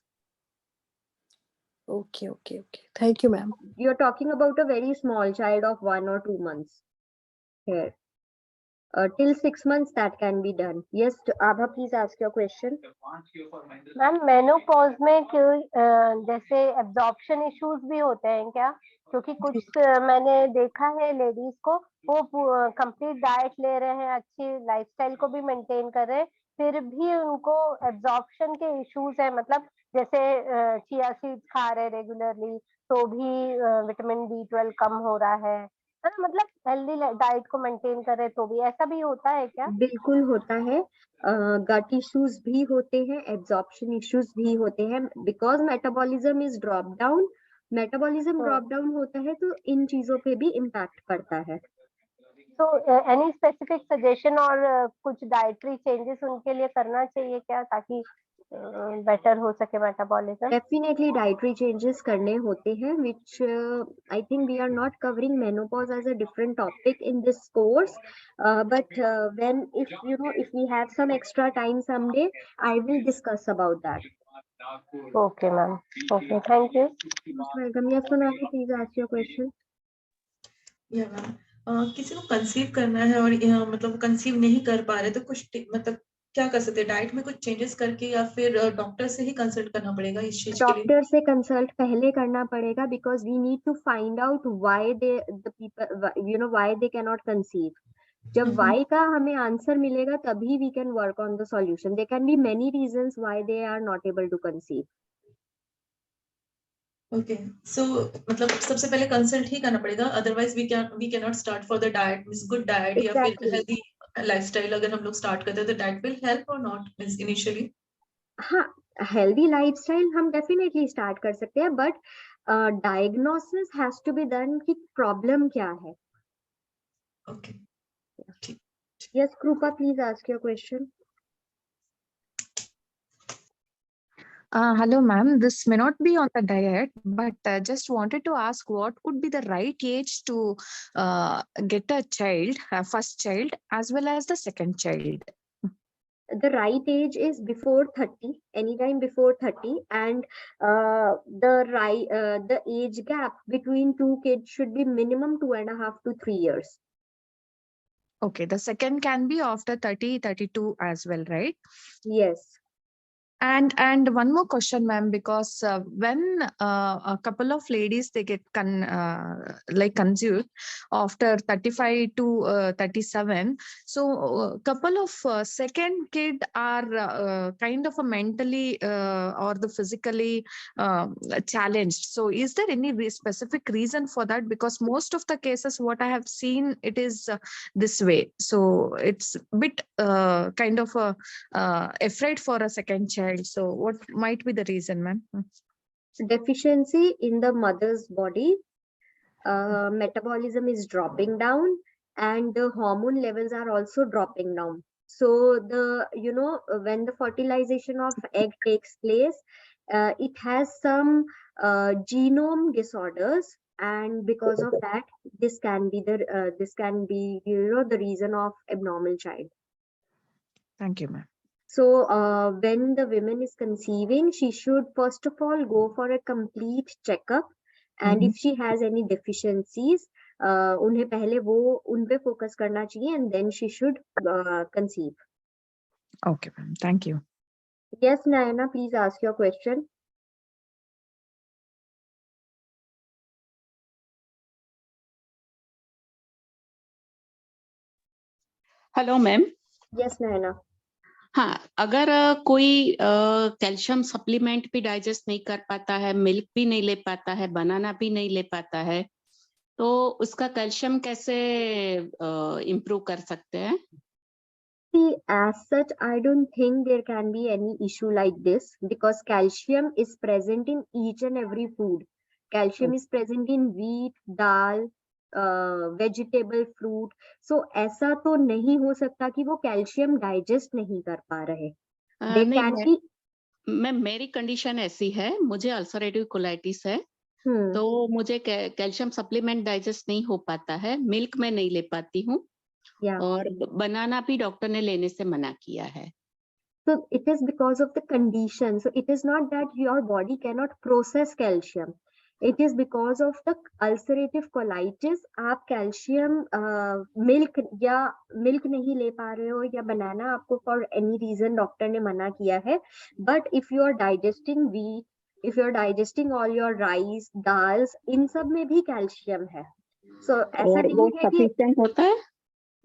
Okay. Thank you, ma'am. You're talking about a very small child of 1 or 2 months here. Till 6 months that can be done. Yes, Abha, please ask your question. Ma'am, menopause में क्यों जैसे absorption issues भी होते हैं क्या? क्योंकि कुछ मैंने देखा है लेडीज को, वो कंप्लीट डाइट ले रहे हैं, अच्छी लाइफस्टाइल को भी मेंटेन कर रहे हैं, फिर भी उनको एब्जॉर्प्शन के इश्यूज है. मतलब जैसे चिया सीड्स खा रहे रेगुलरली तो भी विटामिन B12 कम हो रहा है ना, मतलब हेल्दी डाइट को मेंटेन कर रहे तो भी ऐसा भी होता है क्या? बिल्कुल होता है. गट इश्यूज भी होते हैं, एब्जॉर्प्शन इश्यूज भी होते हैं, because metabolism is drop down. Metabolism drop down होता है तो इन चीजों पे भी इम्पैक्ट पड़ता है. तो एनी स्पेसिफिक सजेशन और कुछ डाइटरी चेंजेस उनके लिए करना चाहिए क्या, ताकि बेटर हो सके मेटाबॉलिज्म? डेफिनेटली डाइटरी चेंजेस करने होते हैं, which I think we are not covering menopause as a different topic in this course, but if we have some extra time someday, I will discuss about that. Okay ma'am. Okay, thank you. Welcome. Yes Sonali, please ask your question. Yeah ma'am. किसी को conceive करना है और मतलब conceive नहीं कर पा रहे, तो कुछ मतलब क्या कर सकते हैं? डाइट में कुछ चेंजेस करके या फिर डॉक्टर से ही कंसल्ट करना पड़ेगा इस चीज के लिए? डॉक्टर से कंसल्ट पहले करना पड़ेगा, because we need to find out why they can not conceive. जब व्हाई का हमें आंसर मिलेगा तभी we can work on the solution. There can be many reasons why they are not able to conceive. Okay, so मतलब सबसे पहले consult ही करना पड़ेगा, otherwise we can not start for the diet, means good diet या फिर healthy lifestyle अगर हम लोग स्टार्ट करते हैं तो डाइट विल हेल्प और नॉट, मींस इनिशियली? हाँ, हेल्दी लाइफस्टाइल हम डेफिनेटली स्टार्ट कर सकते हैं, but diagnosis has to be done कि प्रॉब्लम क्या है. Okay. Yes Kripa, please ask your question. Hello, ma'am. This may not be on the diet, but just wanted to ask what would be the right age to get a child, first child, as well as the second child? the right age is before 30, anytime before 30, and the age gap between two kids should be minimum 2.5 to 3 years. Okay, the second can be after 30, 32 as well, right? Yes. And one more question, ma'am, because when a couple of ladies they get conceived after 35 to 37, so a couple of second kid are kind of a mentally or the physically challenged. So is there any specific reason for that? Because most of the cases what I have seen, it is this way. So it's a bit kind of afraid for a second child. So what might be the reason, ma'am? Deficiency in the mother's body, metabolism is dropping down, and the hormone levels are also dropping down. So when the fertilization of egg takes place, it has some genome disorders, and because of that, this can be the reason of abnormal child. Thank you, ma'am. So when the woman is conceiving, she should first of all go for a complete checkup, and if she has any deficiencies, उन्हें पहले वो उन पे focus करना चाहिए, and then she should conceive. Okay, ma'am. Thank you. Yes, Nayana, please ask your question. Hello ma'am. Yes, Nayana. हाँ, अगर कोई कैल्शियम सप्लीमेंट भी डाइजेस्ट नहीं कर पाता है, मिल्क भी नहीं ले पाता है, बनाना भी नहीं ले पाता है, तो उसका कैल्शियम कैसे इम्प्रूव कर सकते हैं? See, as such, I don't think there can be any issue like this, because calcium is present in each and every food. Calcium is present in wheat, dal, vegetable, fruit. So ऐसा तो नहीं हो सकता कि वो calcium digest नहीं कर पा रहे. मैम, मेरी कंडीशन ऐसी है, मुझे अल्सरेटिव कोलाइटिस है, तो मुझे कैल्शियम सप्लीमेंट डाइजेस्ट नहीं हो पाता है, मिल्क में नहीं ले पाती हूँ, और बनाना भी डॉक्टर ने लेने से मना किया है. So it is because of the condition. So it is not that your body cannot process calcium. It is because of the ulcerative colitis. आप कैल्शियम मिल्क नहीं ले पा रहे हो, या बनाना आपको for any reason डॉक्टर ने मना किया है. But if you are digesting wheat, if you are digesting all your rice, dals, इन सब में भी कैल्शियम है. So ऐसा नहीं है कि होता है,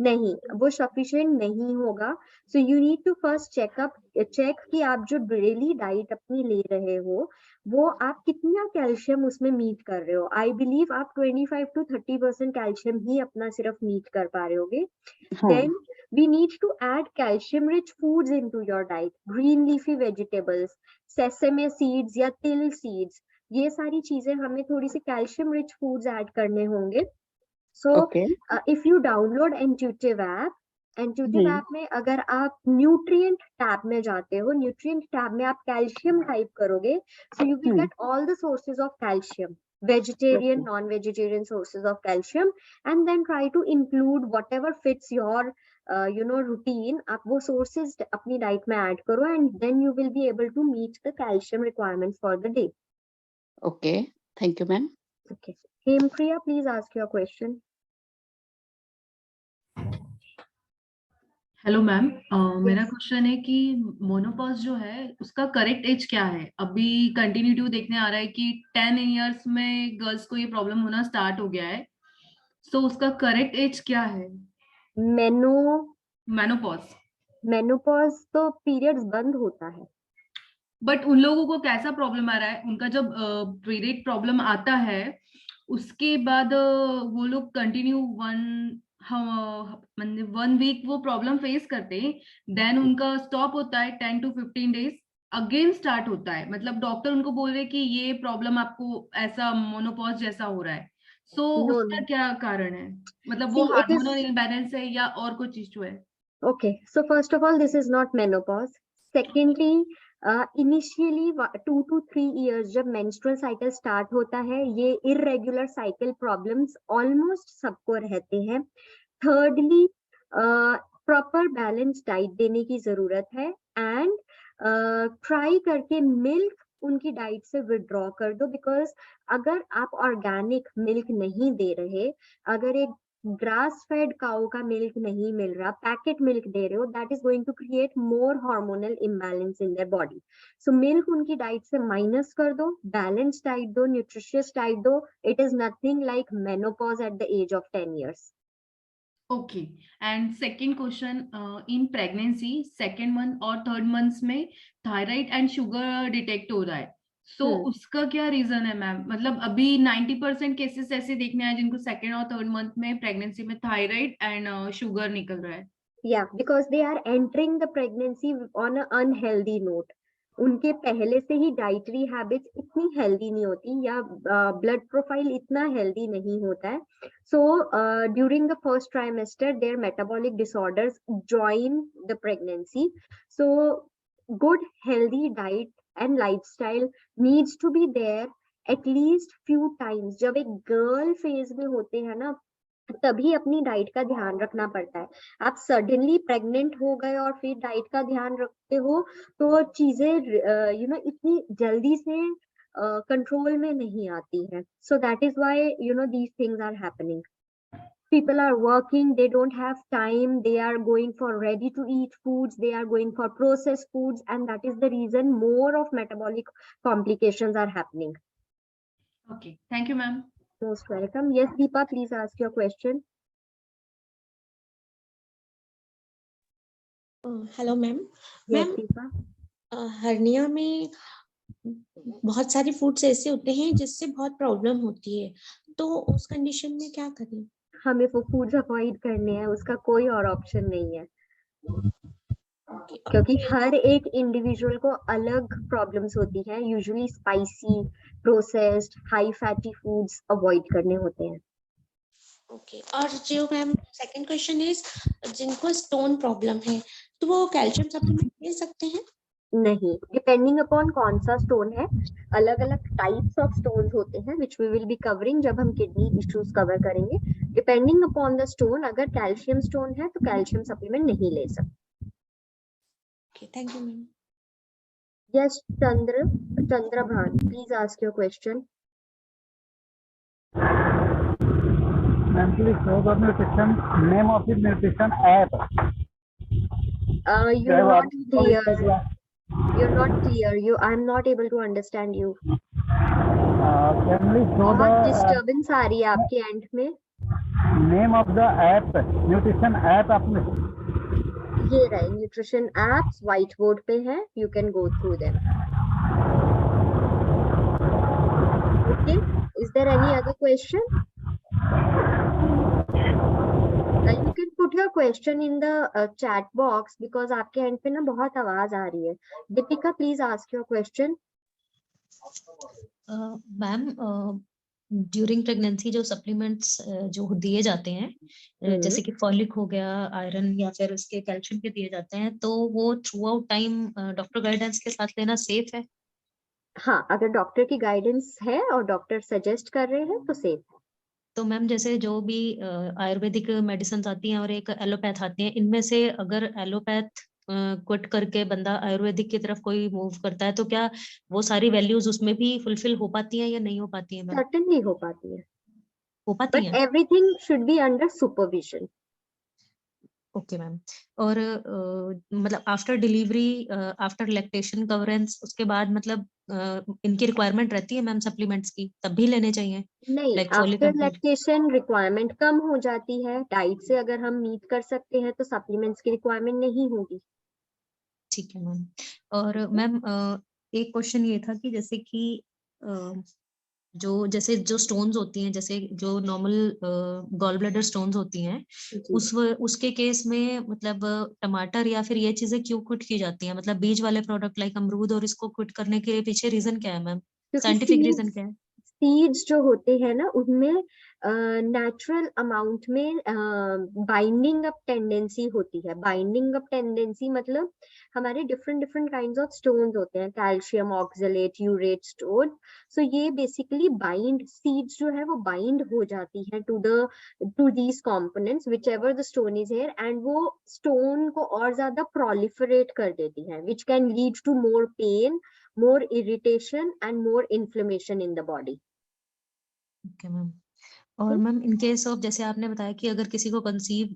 नहीं, वो सफिशिएंट नहीं होगा. So you need to first check कि आप जो डेली डाइट अपनी ले रहे हो, वो आप कितना कैल्शियम उसमें मीट कर रहे हो. आई बिलीव आप 25 to 30% कैल्शियम ही अपना सिर्फ मीट कर पा रहे होगे. Then we need to add calcium rich foods into your diet. Green leafy vegetables, sesame seeds या तिल सीड्स, ये सारी चीजें हमें थोड़ी सी कैल्शियम रिच फूड्स ऐड करने होंगे. So if you download Intuitive app में अगर आप न्यूट्रिएंट टैब में जाते हो, न्यूट्रिएंट टैब में आप कैल्शियम टाइप करोगे, so you will get all the sources of calcium, vegetarian, non-vegetarian sources of calcium, and then try to include whatever fits your routine. आप वो sources अपनी डाइट में ऐड करो, and then you will be able to meet the calcium requirement for the day. Okay, thank you, ma'am. Okay. Hempriya, please ask your question. Hello ma'am, मेरा question है कि menopause जो है उसका correct as क्या है? अभी कंटिन्यूटी देखने आ रहा है कि 10 इयर्स में गर्ल्स को ये प्रॉब्लम होना स्टार्ट हो गया है, सो उसका करेक्ट एज क्या है? मेनोपॉज तो पीरियड्स बंद होता है. बट उन लोगों को कैसा प्रॉब्लम आ रहा है? उनका जब पीरियड प्रॉब्लम आता है उसके बाद वो लोग कंटिन्यू 1 वीक वो प्रॉब्लम फेस करते हैं, देन उनका स्टॉप होता है, 10 to 15 डेज अगेन स्टार्ट होता है. मतलब डॉक्टर उनको बोल रहे कि ये प्रॉब्लम आपको ऐसा मोनोपॉज जैसा हो रहा है. सो उसका क्या कारण है? मतलब वो हार्मोनल इम्बैलेंस है या और कोई इशू है? Okay, so first of all, this is not menopause. Secondly, initially 2 to 3 years जब menstrual cycle start होता है, ये irregular cycle problems almost सबको रहते हैं. Thirdly, प्रॉपर बैलेंस डाइट देने की जरूरत है एंड ट्राई करके मिल्क उनकी डाइट से विड्रॉ कर दो, बिकॉज अगर आप ऑर्गेनिक मिल्क नहीं दे रहे, अगर एक ग्रास फेड काउ का मिल्क नहीं मिल रहा, पैकेट मिल्क दे रहे हो, that is going to create more hormonal imbalance in their body. So milk उनकी डाइट से माइनस कर दो, बैलेंस डाइट दो, न्यूट्रिशियस डाइट दो। It is nothing like menopause at the age of 10 years. Okay, and second question, in pregnancy second month और third months में thyroid and sugar detect हो रहा है, सो उसका क्या रीजन है मैम? मतलब अभी 90% केसेस ऐसे देखने आए जिनको सेकेंड और थर्ड मंथ में प्रेगनेंसी में थायराइड एंड शुगर निकल रहा है। Yeah, because they are entering the pregnancy on an unhealthy note. उनके पहले से ही डाइटरी हैबिट्स इतनी हेल्दी नहीं होती या ब्लड प्रोफाइल इतना हेल्दी नहीं होता है। So during the first trimester there metabolic disorders join the pregnancy. So good healthy diet and lifestyle needs to be there at least few times. जब एक गर्ल फेज में होते हैं ना, तभी अपनी डाइट का ध्यान रखना पड़ता है। आप सडनली प्रेग्नेंट हो गए और फिर डाइट का ध्यान रखते हो तो चीजें इतनी जल्दी से कंट्रोल में नहीं आती है। So that is why these things are happening. People are working, they don't have time, they are going for ready to eat foods, they are going for processed foods, and that is the reason more of metabolic complications are happening. Okay, thank you ma'am. Most welcome. Yes, Deepa, please ask your question. Hello ma'am. Yes, ma'am Deepa. Hernia में बहुत सारे foods ऐसे होते हैं जिससे बहुत problem होती है, तो उस कंडीशन में क्या करें? हमें वो फूड्स अवॉइड करने हैं, उसका कोई और ऑप्शन नहीं है। क्योंकि हर एक इंडिविजुअल को अलग प्रॉब्लम्स होती है। Usually spicy, processed, high fatty foods avoid करने होते हैं। ओके, और जो मैम सेकंड क्वेश्चन इज, जिनको स्टोन प्रॉब्लम है तो वो कैल्शियम सप्लीमेंट ले सकते हैं? नहीं, डिपेंडिंग अपॉन कौन सा स्टोन है। अलग अलग टाइप्स ऑफ स्टोन्स होते हैं which we will be covering जब हम किडनी इश्यूज कवर करेंगे। डिपेंडिंग अपॉन द स्टोन, अगर कैल्शियम स्टोन है तो कैल्शियम सप्लीमेंट नहीं ले सकते। Okay, thank you, ma'am. Yes, Chandrabhan, please ask your question. Ma'am, please show the nutrition name of the nutrition app. You're not clear. You're not clear. I'm not able to understand you. Can we show the बहुत disturbance आ रही है आपके and में। name of the app, nutrition app आपने ये रहे nutrition apps, white board पे है, you can go through them. Okay, is there any other question? You can put your question in the chat box because आपके end पे ना बहुत आवाज आ रही है। Deepika, please ask your question. Ma'am, during pregnancy जो सप्लीमेंट्स जो दिए जाते हैं, जैसे कि फॉलिक हो गया, आयरन या फिर उसके कैल्शियम के दिए जाते हैं, तो वो through out time doctor guidance के साथ लेना सेफ है? हाँ, अगर डॉक्टर की गाइडेंस है और डॉक्टर सजेस्ट कर रहे हैं तो सेफ है। तो मैम, जैसे जो भी आयुर्वेदिक मेडिसिन आती हैं और एक एलोपैथ आती हैं, इनमें से अगर एलोपैथ क्विट करके बंदा आयुर्वेदिक की तरफ कोई मूव करता है तो क्या वो सारी वैल्यूज उसमें भी फुलफिल हो पाती हैं या नहीं हो पाती हैं? सर्टेनली हो पाती है। हो पाती but everything should be under supervision. Okay ma'am, और मतलब आफ्टर डिलीवरी, आफ्टर लैक्टेशन कवरेंस, उसके बाद मतलब इनकी रिक्वायरमेंट रहती है मैम सप्लीमेंट्स की, तब भी लेने चाहिए? नहीं, like folic after lactation requirement कम हो जाती है। डाइट से अगर हम मीट कर सकते हैं तो सप्लीमेंट्स की रिक्वायरमेंट नहीं होगी। ठीक है मैम। और मैम एक क्वेश्चन ये था कि जैसे कि जो स्टोन्स होती हैं, जैसे जो नॉर्मल गॉल ब्लैडर स्टोन्स होती हैं, उसके केस में मतलब टमाटर या फिर ये चीजें क्यों क्विट की जाती हैं? मतलब बीज वाले प्रोडक्ट लाइक अमरूद और इसको क्विट करने के पीछे रीजन क्या है मैम? साइंटिफिक रीजन क्या है? सीड्स जो होते हैं ना उनमें नेचुरल अमाउंट में बाइंडिंग अप टेंडेंसी होती है। बाइंडिंग अप टेंडेंसी मतलब हमारे different different kinds of stones होते हैं, कैल्शियम ऑक्सलेट, यूरेट स्टोन। सो ये बेसिकली बाइंड, सीड्स जो है वो बाइंड हो जाती है to these components whichever the stone is here, and वो स्टोन को और ज्यादा प्रोलिफरेट कर देती है, which can lead to more pain, more irritation and more inflammation in the body. Okay ma'am. और मैम इन केस ऑफ, जैसे आपने बताया कि अगर किसी को कंसीव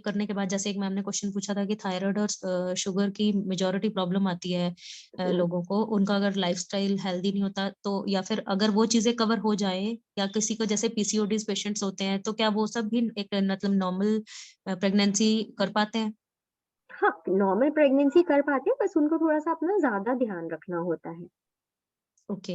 करने के बाद, जैसे एक मैम ने क्वेश्चन पूछा था कि थायराइड और शुगर की मेजॉरिटी प्रॉब्लम आती है लोगों को, उनका अगर लाइफस्टाइल हेल्दी नहीं होता तो, या फिर अगर वो चीजें कवर हो जाए, या किसी को जैसे पीसीओडी पेशेंट्स होते हैं, तो क्या वो सब भी एक मतलब नॉर्मल प्रेगनेंसी कर पाते हैं? हाँ, नॉर्मल प्रेगनेंसी कर पाते हैं, बस उनको थोड़ा सा अपना ज्यादा ध्यान रखना होता है। Okay,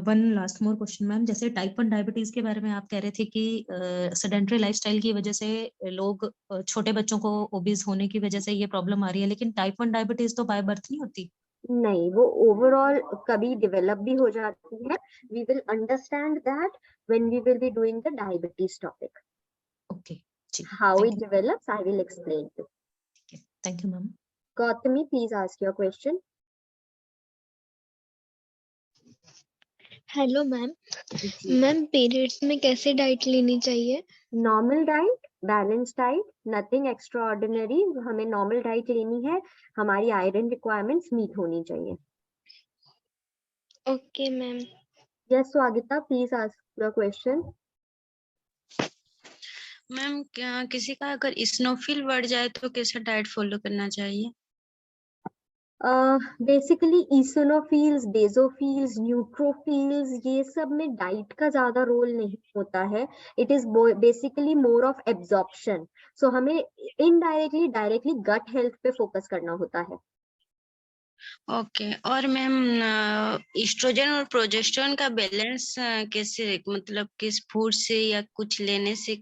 one last more question ma'am, जैसे टाइप 1 डायबिटीज के बारे में आप कह रहे थे कि सेडेंटरी लाइफस्टाइल की वजह से लोग, छोटे बच्चों को ओबीज होने की वजह से ये प्रॉब्लम आ रही है, लेकिन टाइप 1 डायबिटीज तो बाय बर्थ नहीं होती। नहीं, वो ओवरऑल कभी डेवलप भी हो जाती है। We will understand that when we will be doing the diabetes topic. Okay जी, how thank it you. Develops I will explain you. Thank you ma'am. Gautami, please ask your question. Hello ma'am. Ma'am periods में कैसे diet लेनी चाहिए? Normal diet, balance diet, nothing extraordinary. हमें normal diet लेनी है, हमारी iron requirements meet होनी चाहिए। Okay ma'am. Yes Swagita, please ask your question. Ma'am किसी का अगर इस्नोफिल बढ़ जाए तो कैसा डाइट फॉलो करना चाहिए? बेसिकली इसिनोफिल्स, बेसोफिल्स, न्यूट्रोफिल्स, ये सब में डाइट का ज्यादा रोल नहीं होता है। It is basically more of absorption. So हमें इनडायरेक्टली डायरेक्टली गट हेल्थ पे फोकस करना होता है। ओके, और मैम एस्ट्रोजन और प्रोजेस्टेरोन का बैलेंस कैसे, मतलब किस फूड से या कुछ लेने से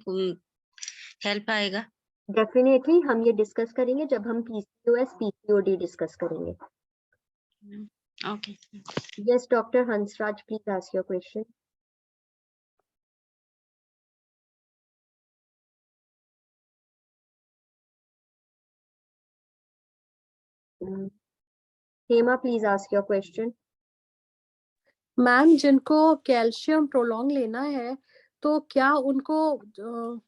हेल्प आएगा? डेफिनेटली हम ये डिस्कस करेंगे जब हम पीसीओएस पीसीओडी डिस्कस करेंगे। Okay. Yes doctor Hansraj, please ask your question. Hema, please ask your question. Ma'am जिनको कैल्शियम प्रोलॉन्ग लेना है तो क्या उनको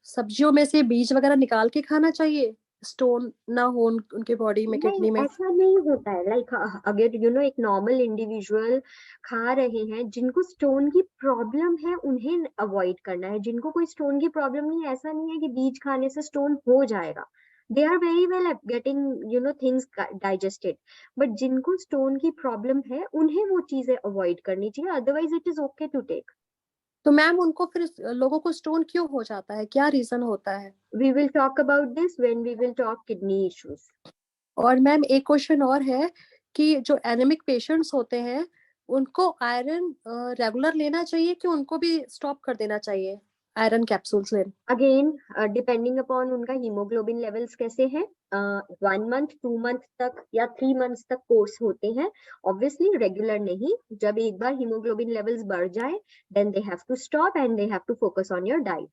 सब्जियों में से बीज वगैरह निकाल के खाना चाहिए, स्टोन ना हो उनके बॉडी में, किडनी नहीं, में? ऐसा नहीं होता है। लाइक अगर एक नॉर्मल इंडिविजुअल खा रहे हैं, जिनको स्टोन की प्रॉब्लम है उन्हें अवॉइड करना है। जिनको कोई स्टोन की प्रॉब्लम नहीं है, ऐसा नहीं है कि बीज खाने से स्टोन हो जाएगा। They are very well at getting things digested. बट जिनको स्टोन की प्रॉब्लम है उन्हें वो चीजें अवॉइड करनी चाहिए, otherwise it is okay to take. तो मैम उनको फिर लोगों को स्टोन क्यों हो जाता है, क्या रीजन होता है? We will talk about this when we will talk kidney issues. और मैम एक क्वेश्चन और है कि जो एनीमिक पेशेंट्स होते हैं उनको आयरन रेगुलर लेना चाहिए कि उनको भी स्टॉप कर देना चाहिए आयरन कैप्सूल्स लेना? अगेन डिपेंडिंग अपॉन उनका हीमोग्लोबिन लेवल्स कैसे हैं। 1 मंथ, 2 मंथ तक या 3 मंथ्स तक कोर्स होते हैं। ऑब्वियसली रेगुलर नहीं। जब एक बार हीमोग्लोबिन लेवल्स बढ़ जाए then they have to stop and they have to focus on your diet.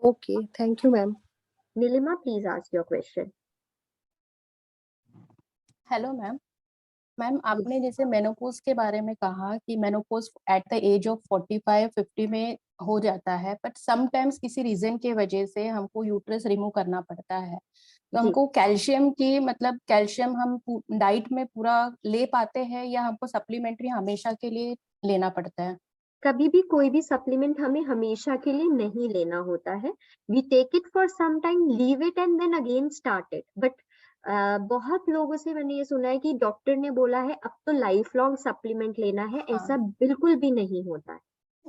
Okay, thank you ma'am. Neelima, please ask your question. Hello ma'am. Ma'am आपने जैसे मेनोपॉज के बारे में कहा कि menopause at the age of 45-50 में हो जाता है, बट समटाइम्स किसी रीजन के वजह से हमको यूट्रस रिमूव करना पड़ता है, तो हमको कैल्शियम की, मतलब कैल्शियम हम डाइट में पूरा ले पाते हैं या हमको सप्लीमेंट्री हमेशा के लिए लेना पड़ता है? कभी भी कोई भी सप्लीमेंट हमें हमेशा के लिए नहीं लेना होता है। We take it for some time, leave it and then again start it. But बहुत लोगों से मैंने ये सुना है कि डॉक्टर ने बोला है अब तो लाइफ लॉन्ग सप्लीमेंट लेना है। ऐसा बिल्कुल भी नहीं होता है।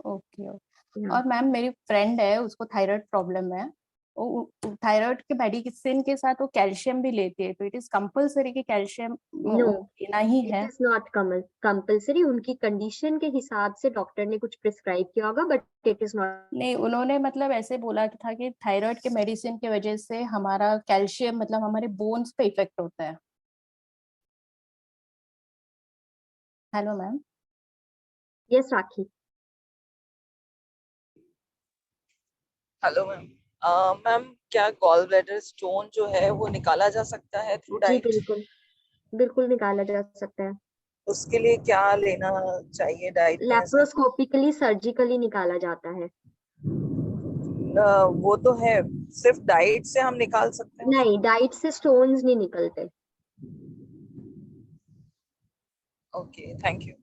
ओके। और मैम मेरी फ्रेंड है, उसको थायराइड प्रॉब्लम है, थायराइड के मेडिसिन के साथ वो कैल्शियम भी लेती है, तो इट इज कंपल्सरी कि कैल्शियम लेना ही है? It is not compulsory. उनकी कंडीशन के हिसाब से डॉक्टर ने कुछ प्रिस्क्राइब किया होगा, बट इट इज नॉट। नहीं, उन्होंने मतलब ऐसे बोला था कि थायराइड के मेडिसिन की वजह से हमारा कैल्शियम, मतलब हमारे बोन्स पे इफेक्ट होता है। Hello ma'am. Yes Rakhi. Hello ma'am. Ma'am क्या गॉल ब्लैडर स्टोन जो है वो निकाला जा सकता है थ्रू जी डाइट? बिल्कुल, बिल्कुल निकाला जा सकता है। उसके लिए क्या लेना चाहिए डाइट में ऐसा? लैप्रोस्कोपिकली सर्जिकली निकाला जाता है। वो तो है, सिर्फ डाइट से हम निकाल सकते हैं? नहीं, डाइट से स्टोन्स नहीं निकलते। Okay, thank you.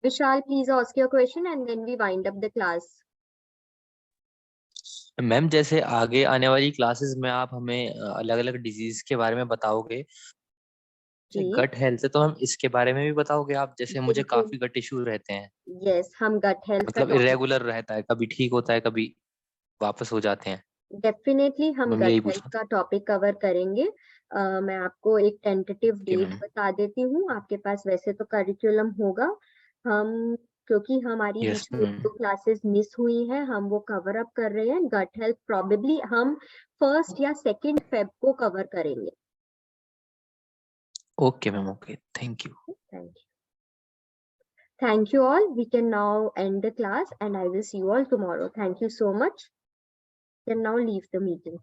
Vishal, please ask your question and then we wind up the class. Ma'am जैसे आगे आने वाली क्लासेस में आप हमें अलग अलग डिजीज के बारे में बताओगे, जी गट हेल्थ है तो हम इसके बारे में भी बताओगे आप? जैसे मुझे बिल्कुल, काफी गट इश्यू रहते हैं, यस, हम गट हेल्थ का मतलब टॉपिक इरेगुलर रहता है, कभी ठीक होता है कभी वापस हो जाते हैं। डेफिनेटली हम मैम गट यही हेल्थ पूछना का टॉपिक कवर करेंगे। मैं आपको एक टेंटेटिव था। डेट मैम बता देती हूँ। आपके पास वैसे तो करिकुलम होगा, हम क्योंकि हमारी यस बीच में मैम। 2 क्लासेस मिस हुई हैं, हम वो कवर अप कर रहे हैं। गट हेल्थ प्रोबेबली हम 1 या 2 फेब को कवर करेंगे। Okay ma'am, okay, thank you. Thank you, thank you all. We can now end the class and I will see you all tomorrow. Thank you so much. Can now leave the meeting.